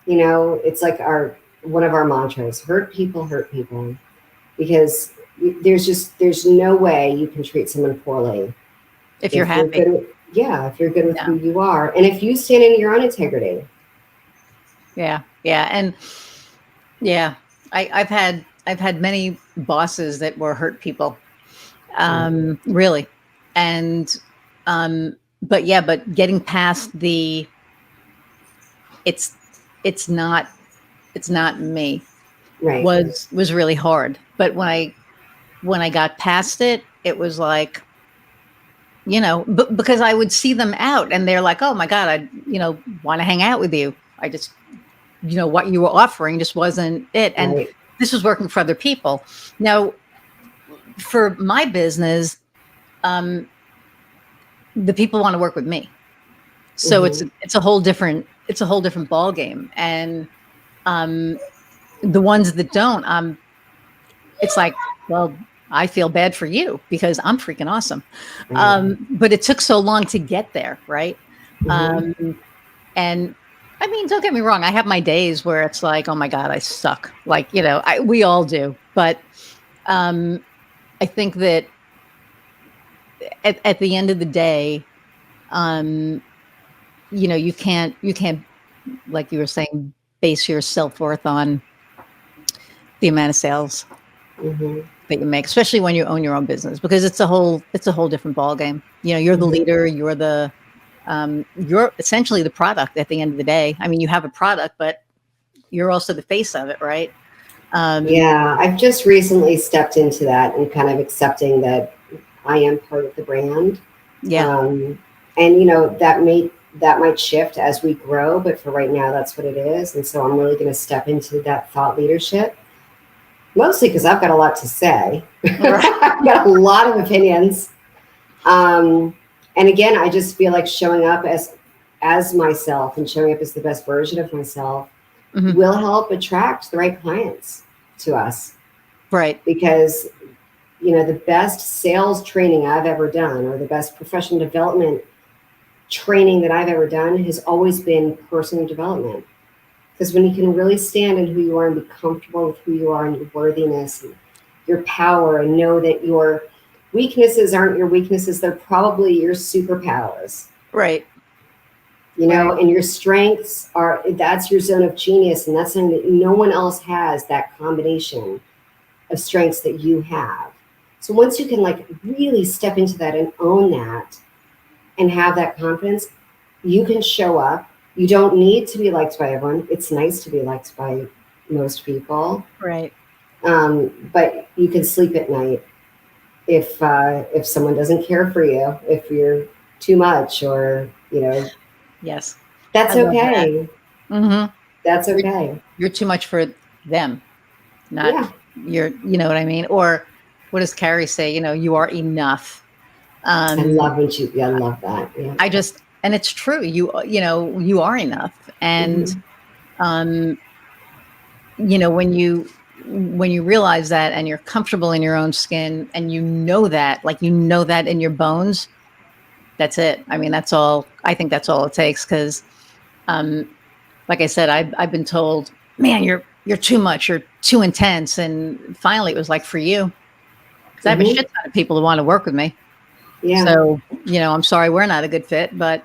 It's like one of our mantras, hurt people, because there's no way you can treat someone poorly. If you're happy. If you're good with who you are. And if you stand in your own integrity. Yeah. And I've had many bosses that were hurt people. Really. And, but getting past it's not me, right, was really hard. But when I got past it, it was like, because I would see them out and they're like, oh my God, I, want to hang out with you. I just, what you were offering just wasn't it. And right. This was working for other people. Now, for my business, the people want to work with me. So it's a whole different ball game. And the ones that don't, it's like, well, I feel bad for you because I'm freaking awesome. But it took so long to get there, right? And I mean, don't get me wrong, I have my days where it's like, oh my God, I suck. Like, we all do. But I think that at the end of the day, you can't, like you were saying, base your self-worth on the amount of sales that you make, especially when you own your own business, because it's a whole different ball game. You're the leader, you're essentially the product at the end of the day. I mean, you have a product, but you're also the face of it, right? I've just recently stepped into that and kind of accepting that I am part of the brand. And that might shift as we grow, but for right now, that's what it is. And so I'm really going to step into that thought leadership, mostly because I've got a lot to say. I've got a lot of opinions. And again, I just feel like showing up as myself and showing up as the best version of myself will help attract the right clients to us. Right. Because, the best sales training I've ever done, or the best professional development training that I've ever done, has always been personal development. Because when you can really stand in who you are and be comfortable with who you are and your worthiness and your power, and know that your weaknesses aren't your weaknesses, they're probably your superpowers. Right. And your strengths that's your zone of genius. And that's something that no one else has, that combination of strengths that you have. So once you can really step into that and own that and have that confidence, you can show up. You don't need to be liked by everyone. It's nice to be liked by most people. Right. But you can sleep at night if someone doesn't care for you, if you're too much, or, Yes. That's okay. That. That's okay. You're too much for them. Not you're, you know what I mean? Or what does Carrie say? You are enough. I love when I love that. Yeah. And it's true. You are enough. And, when you realize that and you're comfortable in your own skin and that in your bones, that's it. I mean, I think that's all it takes. Cause, like I said, I've been told, man, you're too much, you're too intense. And finally it was like, for you, cause I have a shit ton of people who want to work with me. Yeah. So, I'm sorry, we're not a good fit, but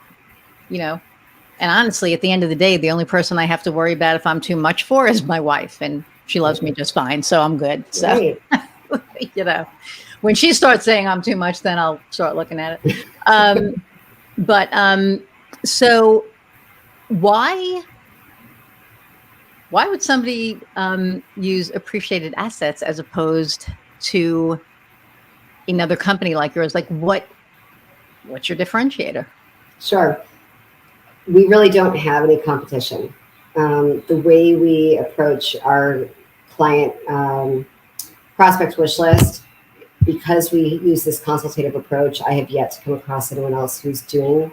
and honestly, at the end of the day, the only person I have to worry about if I'm too much for is my wife, and she loves me just fine. So I'm good. So, when she starts saying I'm too much, then I'll start looking at it. So why would somebody use appreciated assets as opposed to another company like yours? Like what's your differentiator? Sure. We really don't have any competition. The way we approach our client prospect wish list because we use this consultative approach, I have yet to come across anyone else who's doing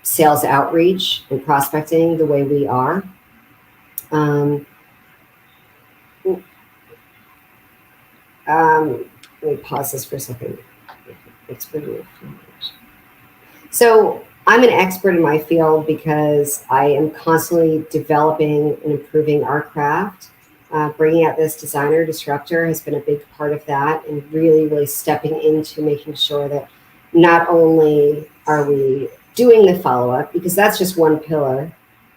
sales outreach and prospecting the way we are. Let me pause this for a second. So I'm an expert in my field because I am constantly developing and improving our craft. Bringing out this designer disruptor has been a big part of that, and really, really stepping into making sure that not only are we doing the follow-up, because that's just one pillar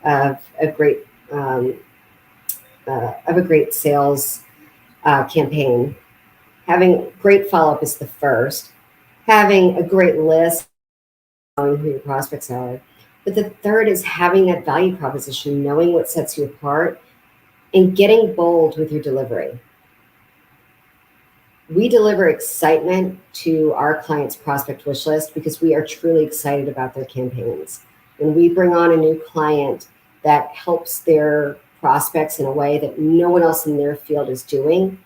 of a great sales campaign. Having great follow-up is the first. Having a great list, knowing who your prospects are. But the third is having that value proposition, knowing what sets you apart, and getting bold with your delivery. We deliver excitement to our clients' prospect wish list because we are truly excited about their campaigns. When we bring on a new client that helps their prospects in a way that no one else in their field is doing,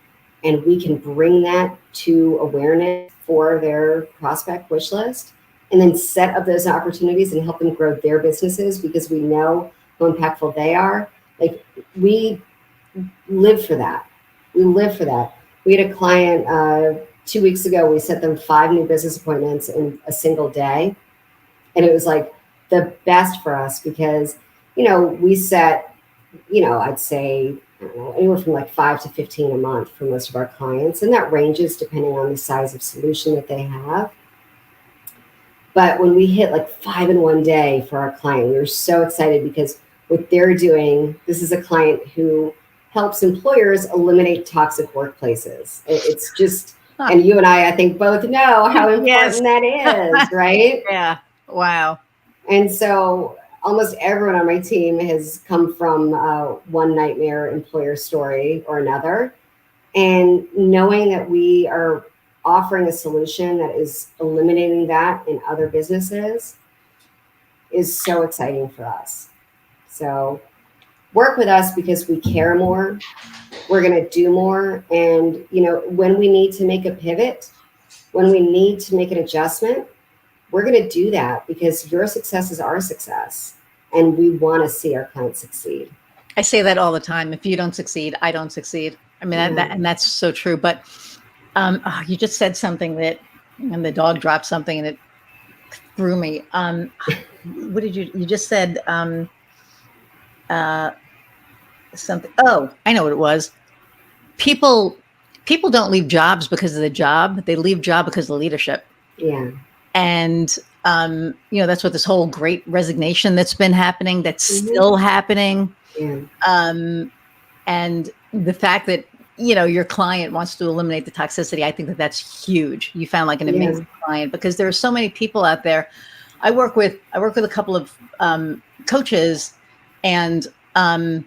and we can bring that to awareness for their prospect wish list, and then set up those opportunities and help them grow their businesses because we know how impactful they are. Like, we live for that. We live for that. We had a client 2 weeks ago, we sent them 5 new business appointments in a single day. And it was like the best for us because, we set, I'd say, I don't know, anywhere from like 5 to 15 a month for most of our clients. And that ranges depending on the size of solution that they have. But when we hit like 5 in one day for our client, we were so excited because what they're doing, this is a client who helps employers eliminate toxic workplaces. It's just, and you and I think both know how important that is, right? Yeah. Wow. And so almost everyone on my team has come from one nightmare employer story or another. And knowing that we are offering a solution that is eliminating that in other businesses is so exciting for us. So work with us because we care more. We're going to do more. And, when we need to make a pivot, when we need to make an adjustment, we're going to do that because your success is our success. And we want to see our clients succeed. I say that all the time. If you don't succeed, I don't succeed. I mean, and that's so true. But you just said something and the dog dropped something and it threw me. What did you just said, something. Oh, I know what it was. People don't leave jobs because of the job. They leave job because of the leadership. Yeah. And, that's what this whole great resignation that's been happening, that's still happening. Yeah. And the fact that, your client wants to eliminate the toxicity, I think that that's huge. You found like an amazing client because there are so many people out there. I work with a couple of coaches, and they're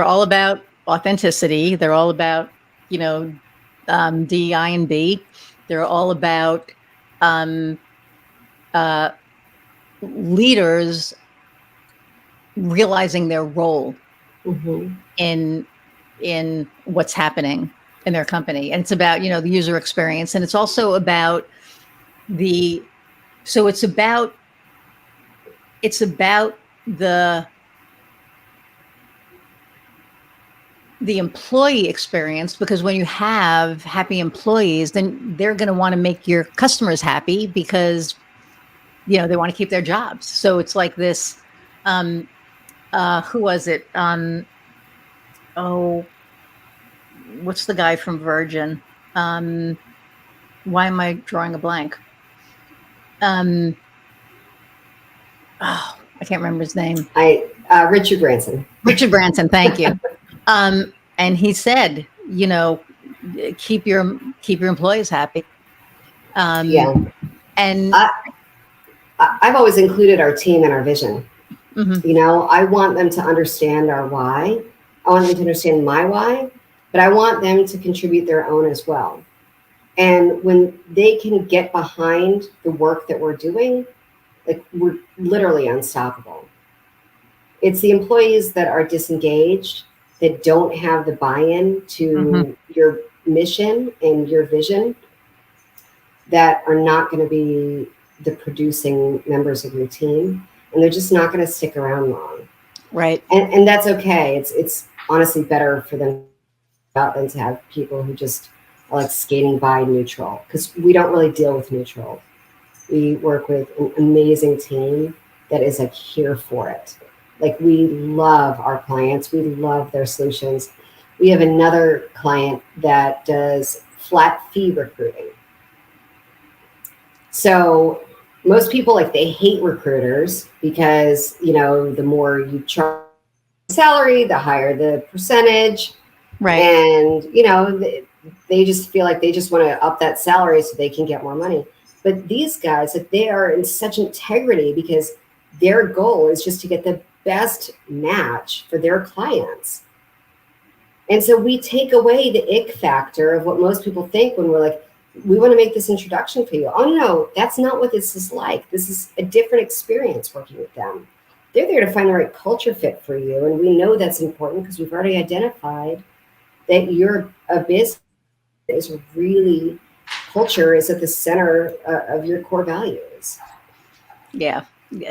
all about authenticity. They're all about, DEI and B. They're all about leaders realizing their role in what's happening in their company. And it's about, the user experience. And it's also about it's about the employee experience, because when you have happy employees, then they're going to want to make your customers happy because, they want to keep their jobs. So it's like this, who was it? What's the guy from Virgin? Why am I drawing a blank? I can't remember his name. Richard Branson. Richard Branson, thank you. And he said, keep your employees happy. And I've always included our team in our vision. I want them to understand our why. I want them to understand my why, but I want them to contribute their own as well. And when they can get behind the work that we're doing, like, we're literally unstoppable. It's the employees that are disengaged, that don't have the buy-in to your mission and your vision that are not going to be the producing members of your team, and they're just not going to stick around long. Right. And that's okay. It's honestly better for them than to have people who just are like skating by neutral, because we don't really deal with neutral. We work with an amazing team that is like here for it. Like, we love our clients. We love their solutions. We have another client that does flat fee recruiting. So most people, like, they hate recruiters because, you know, the more you charge salary, the higher the percentage. Right. And, you know, they just feel like they just want to up that salary so they can get more money. But these guys, like, they are in such integrity because their goal is just to get the best match for their clients. And so we take away the ick factor of what most people think when we're like, we want to make this introduction for you. Oh, no, that's not what this is like. This is a different experience working with them. They're there to find the right culture fit for you. And we know that's important because we've already identified that you're a business that is really, culture is at the center of your core values. Yeah.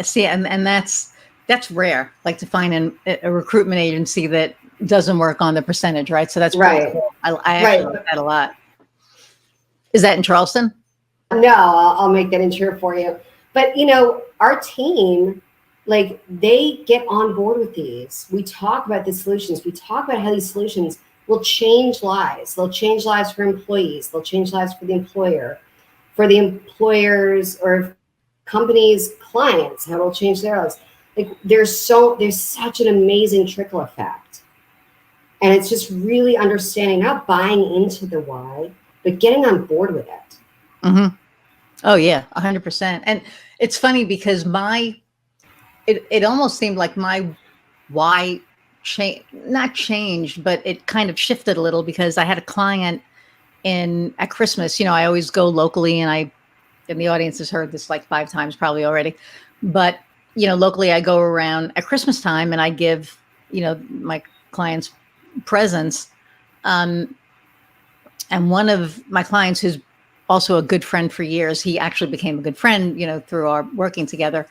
See, and that's rare, like, to find a recruitment agency that doesn't work on the percentage, right? So that's right. Cool. I actually like that a lot. Is that in Charleston? No, I'll make that intro for you. But, you know, our team, like, they get on board with these. We talk about the solutions. We talk about how these solutions will change lives. They'll change lives for employees. They'll change lives for the employer, for the employers or companies' clients, how it'll change their lives. Like, there's such an amazing trickle effect. And it's just really understanding, not buying into the why, but getting on board with it. Mm-hmm. Oh yeah, 100%. And it's funny because it almost seemed like my why not changed, but it kind of shifted a little because I had a client at Christmas. You know, I always go locally, and the audience has heard this like 5 times probably already, but, you know, locally I go around at Christmas time and I give, you know, my clients presents. And one of my clients, who's also a good friend for years, he actually became a good friend, you know, through our working together,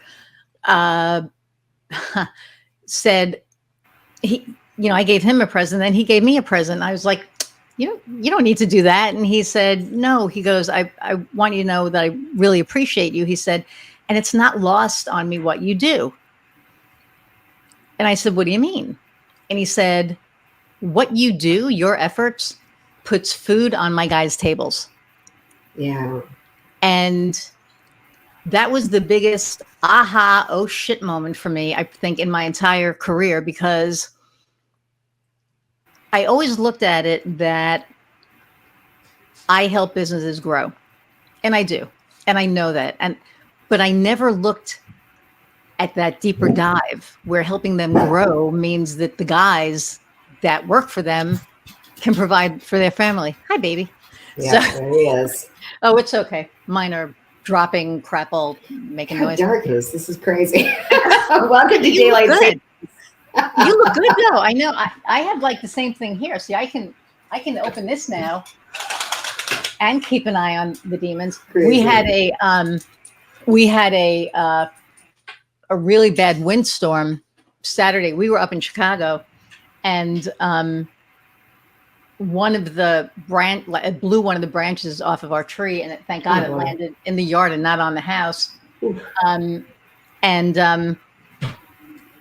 said you know, I gave him a present, then he gave me a present. I was like, you don't need to do that. And he said, no, he goes, I want you to know that I really appreciate you. He said, and it's not lost on me what you do. And I said, what do you mean? And he said, what you do, your efforts, puts food on my guys' tables. Yeah. And that was the biggest aha, oh shit moment for me, I think, in my entire career, because I always looked at it that I help businesses grow, and I do, and I know that, but I never looked at that deeper dive where helping them grow means that the guys that work for them can provide for their family. Hi, baby. Yeah, so, there he is. Oh, it's okay. Mine are dropping crap, all making noise. How dark is this? Is crazy. Welcome to Daylight Savings. You look good though. I know. I have like the same thing here. See, I can open this now and keep an eye on the demons. Crazy. We had a really bad windstorm Saturday. We were up in Chicago, and one of the it blew one of the branches off of our tree, and thank God it landed in the yard and not on the house.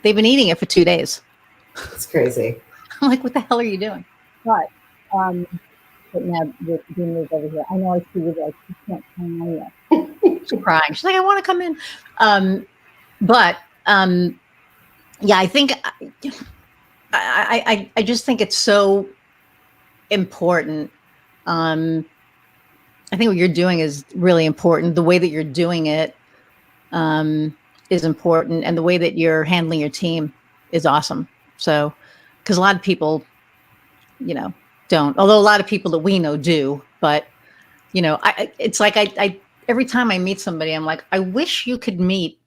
They've been eating it for 2 days. It's crazy. I'm like, what the hell are you doing? But now the demon is over here. I know I see you like, you can't come on yet. She's crying. She's like, I want to come in. Yeah, I think I just think it's so important. I think what you're doing is really important. The way that you're doing it is important, and the way that you're handling your team is awesome. So, because a lot of people, you know, don't. Although a lot of people that we know do, but you know, it's like I every time I meet somebody, I'm like, I wish you could meet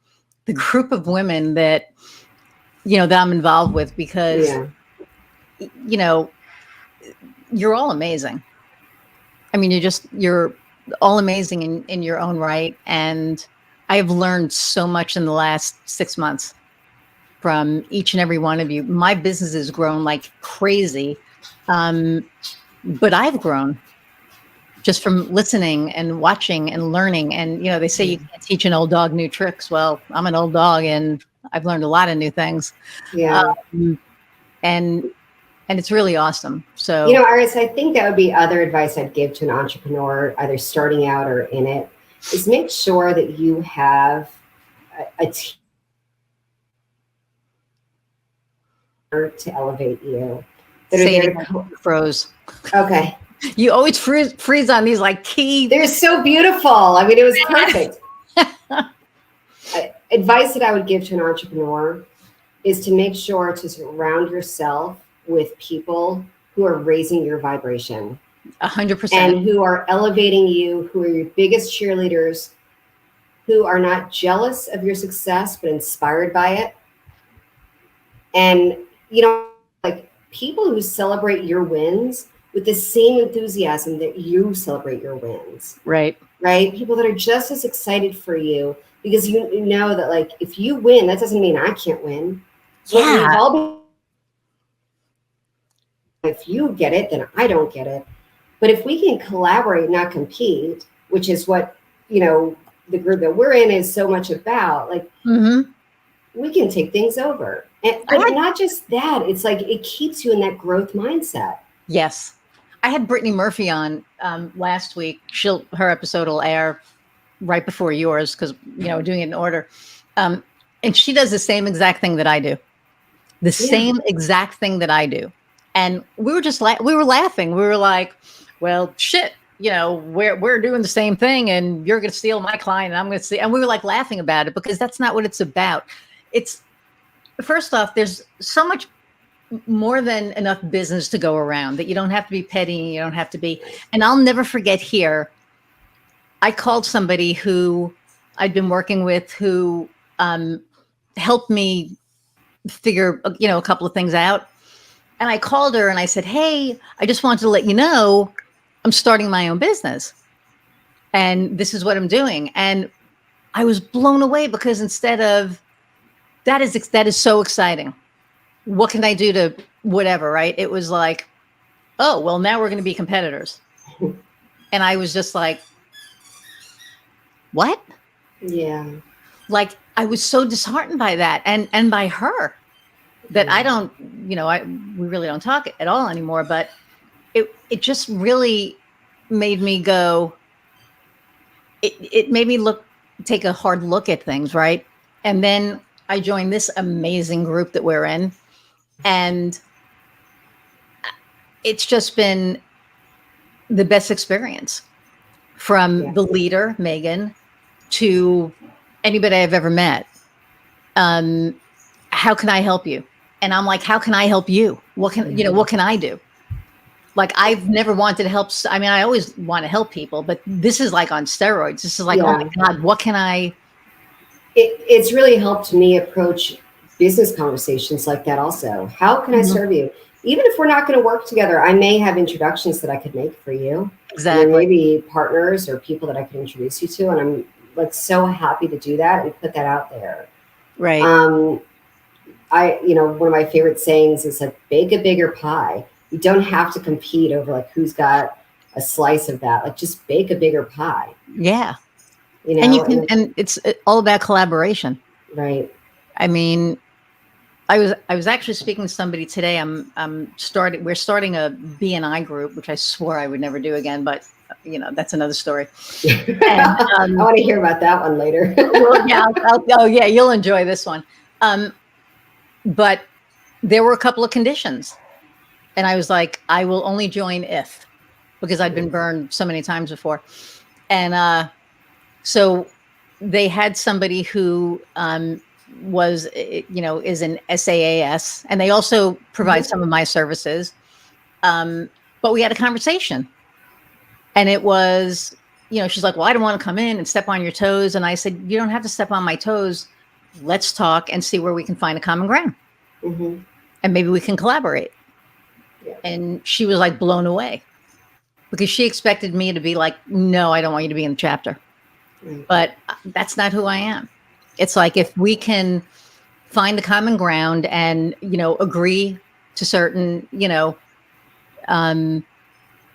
the group of women that, you know, that I'm involved with, because you know, you're all amazing. I mean, you're all amazing in your own right. And I have learned so much in the last 6 months from each and every one of you. My business has grown like crazy. But I've grown just from listening and watching and learning. And, they say you can't teach an old dog new tricks. Well, I'm an old dog and I've learned a lot of new things. Yeah. And it's really awesome. So, Iris, I think that would be other advice I'd give to an entrepreneur, either starting out or in it, is make sure that you have a team to elevate you. That are there to froze. Okay. You always freeze on these like key. They're so beautiful. I mean, it was perfect. Advice that I would give to an entrepreneur is to make sure to surround yourself with people who are raising your vibration. 100%. And who are elevating you, who are your biggest cheerleaders, who are not jealous of your success, but inspired by it. And, like people who celebrate your wins with the same enthusiasm that you celebrate your wins. Right. People that are just as excited for you, because you know that, like, if you win, that doesn't mean I can't win. Yeah. If you get it, then I don't get it. But if we can collaborate, not compete, which is what, the group that we're in is so much about, like, we can take things over. But not just that, it's like it keeps you in that growth mindset. Yes. I had Brittany Murphy on last week. Her episode will air right before yours because, doing it in order. And she does the same exact thing that I do. Same exact thing that I do. And we were just we were laughing. We were like, well, shit, we're doing the same thing and you're going to steal my client and I'm going to steal. And we were like laughing about it because that's not what it's about. It's, first off, there's so much more than enough business to go around that you don't have to be petty. You don't have to be. And I'll never forget here, I called somebody who I'd been working with who helped me figure, a couple of things out. And I called her and I said, hey, I just wanted to let you know I'm starting my own business. And this is what I'm doing. And I was blown away because instead of, that is so exciting. What can I do to whatever, right? It was like, oh, well, now we're going to be competitors. And I was just like, what? Yeah. Like, I was so disheartened by that and by her that I don't, we really don't talk at all anymore, but it just really made me go, it made me take a hard look at things. Right. And then I joined this amazing group that we're in, and it's just been the best experience from the leader, Megan, to anybody I've ever met. How can I help you? And I'm like, how can I help you? What can I do? Like, I've never wanted to help. I mean, I always want to help people, but this is like on steroids. This is like, oh my God, what can I? It's really helped me approach business conversations like that also. How can I serve you? Even if we're not going to work together, I may have introductions that I could make for you. Exactly. Maybe partners or people that I can introduce you to. And I'm like so happy to do that and put that out there. Right. One of my favorite sayings is like, bake a bigger pie. You don't have to compete over like who's got a slice of that. Like, just bake a bigger pie. Yeah. And it's all about collaboration. Right. I mean, I was actually speaking to somebody today. We're starting a BNI group, which I swore I would never do again, but that's another story. And, I want to hear about that one later. Well, yeah, you'll enjoy this one. But there were a couple of conditions, and I was like, I will only join if, because I'd been burned so many times before. And so they had somebody who was, is an SaaS, and they also provide some of my services. But we had a conversation, and it was, she's like, well, I don't want to come in and step on your toes. And I said, you don't have to step on my toes. Let's talk and see where we can find a common ground. And maybe we can collaborate. Yeah. And she was like blown away because she expected me to be like, no, I don't want you to be in the chapter. Right. But that's not who I am. It's like if we can find the common ground and, agree to certain,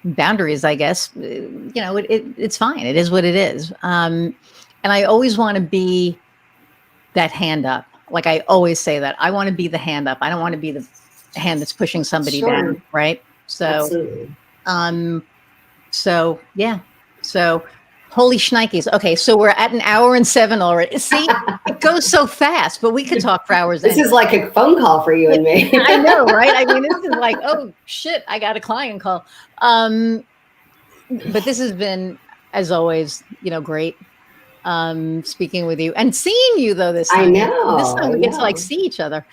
boundaries, I guess, it's fine. It is what it is. And I always want to be that hand up. Like I always say that I want to be the hand up. I don't want to be the hand that's pushing somebody Sure. down. Right. So, Absolutely. so yeah. So holy shnikes. Okay. So we're at an hour and 7 already. See, it goes so fast, but we could talk for hours. This is like a phone call for you and me. I know, right? I mean, this is like, oh shit, I got a client call. But this has been, as always, great. Speaking with you and seeing you though this time. This time we get to like see each other.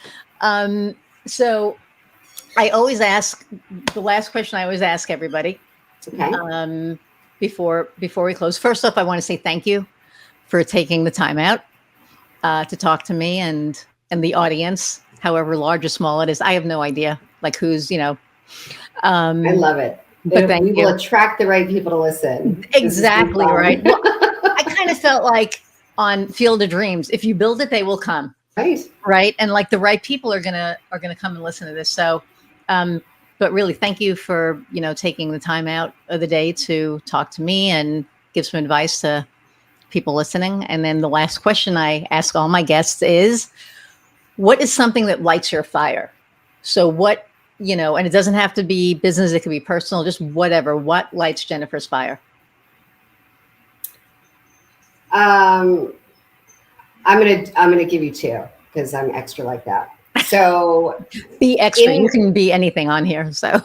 So I always ask the last question I always ask everybody. Okay. Before we close. First off, I want to say thank you for taking the time out to talk to me and the audience, however large or small it is. I have no idea like who's, I love it. But we will attract the right people to listen. Exactly right. Well, I kind of felt like on Field of Dreams, if you build it, they will come. Right. Right. And like the right people are gonna come and listen to this. So but really thank you for, taking the time out of the day to talk to me and give some advice to people listening. And then the last question I ask all my guests is, what is something that lights your fire? So what, and it doesn't have to be business, it could be personal, just whatever. What lights Jennifer's fire? I'm gonna give you 2 because I'm extra like that. So be extra. You can be anything on here. So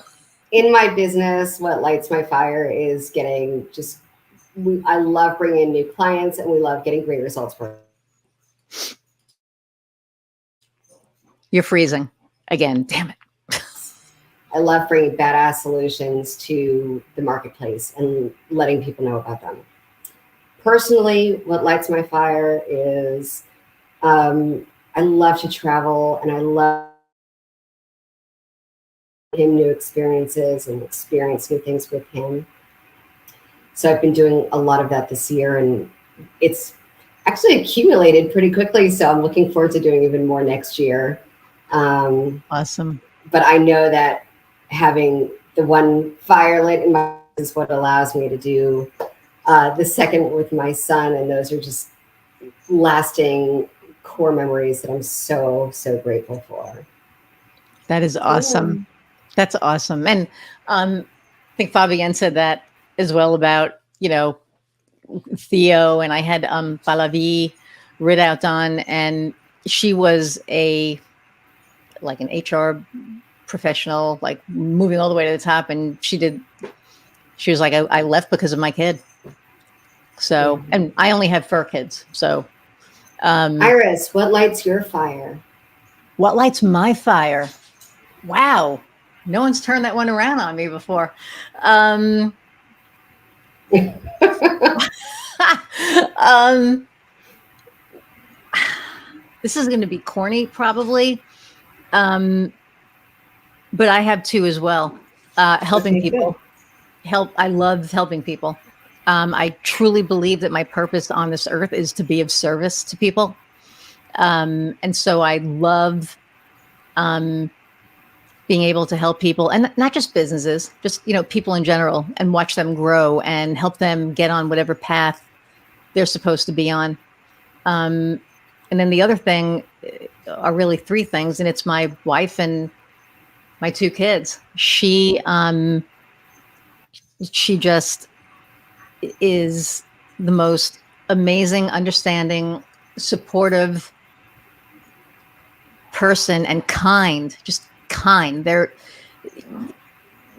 in my business, what lights my fire is getting I love bringing in new clients and we love getting great results for them. You're freezing again. Damn it. I love bringing badass solutions to the marketplace and letting people know about them. Personally, what lights my fire is I love to travel and I love him new experiences and experience new things with him. So I've been doing a lot of that this year and it's actually accumulated pretty quickly. So I'm looking forward to doing even more next year. Awesome. But I know that having the one fire lit in my is what allows me to do the second with my son. And those are just lasting core memories that I'm so, so grateful for. That is awesome. Yeah. That's awesome. And I think Fabienne said that as well about, Theo, and I had Pallavi Ridout on, and she was an HR professional, like moving all the way to the top. And she was like, I left because of my kid. So, and I only have fur kids. So, Iris, what lights your fire? What lights my fire? Wow. No one's turned that one around on me before. This is going to be corny probably. But I have 2 as well. Helping people. I love helping people. I truly believe that my purpose on this earth is to be of service to people. And so I love being able to help people, and not just businesses, just, people in general, and watch them grow and help them get on whatever path they're supposed to be on. And then the other thing are really 3 things, and it's my wife and my 2 kids. She just is the most amazing, understanding, supportive person and kind, just kind. There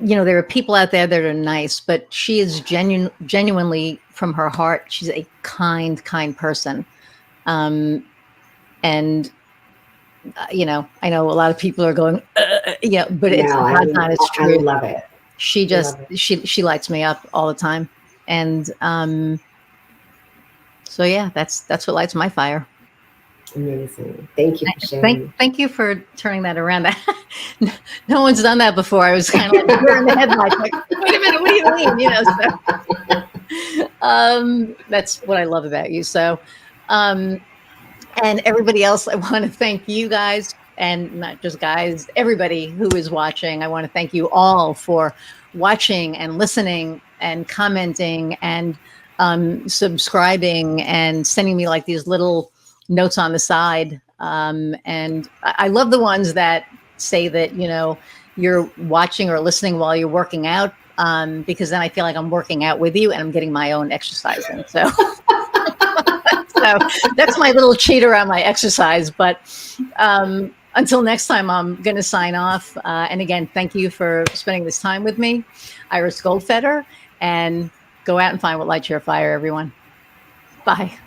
are people out there that are nice, but she is genuinely from her heart. She's a kind person. And I know a lot of people are going, but it's true. I love it. She just, she lights me up all the time. And so, yeah, that's what lights my fire. Amazing. Thank you for Thank, sharing. thank you for turning that around. No one's done that before. I was kind of like you're in the headlights, like, wait a minute, what do you mean? That's what I love about you. So, and everybody else, I want to thank you guys, and not just guys, everybody who is watching. I want to thank you all for watching and listening and commenting and subscribing and sending me like these little notes on the side. And I love the ones that say that, you're watching or listening while you're working out, because then I feel like I'm working out with you and I'm getting my own exercise in. So, so that's my little cheat around my exercise. But until next time, I'm going to sign off. And again, thank you for spending this time with me, Iris Goldfeder, and go out and find what lights your fire, everyone. Bye.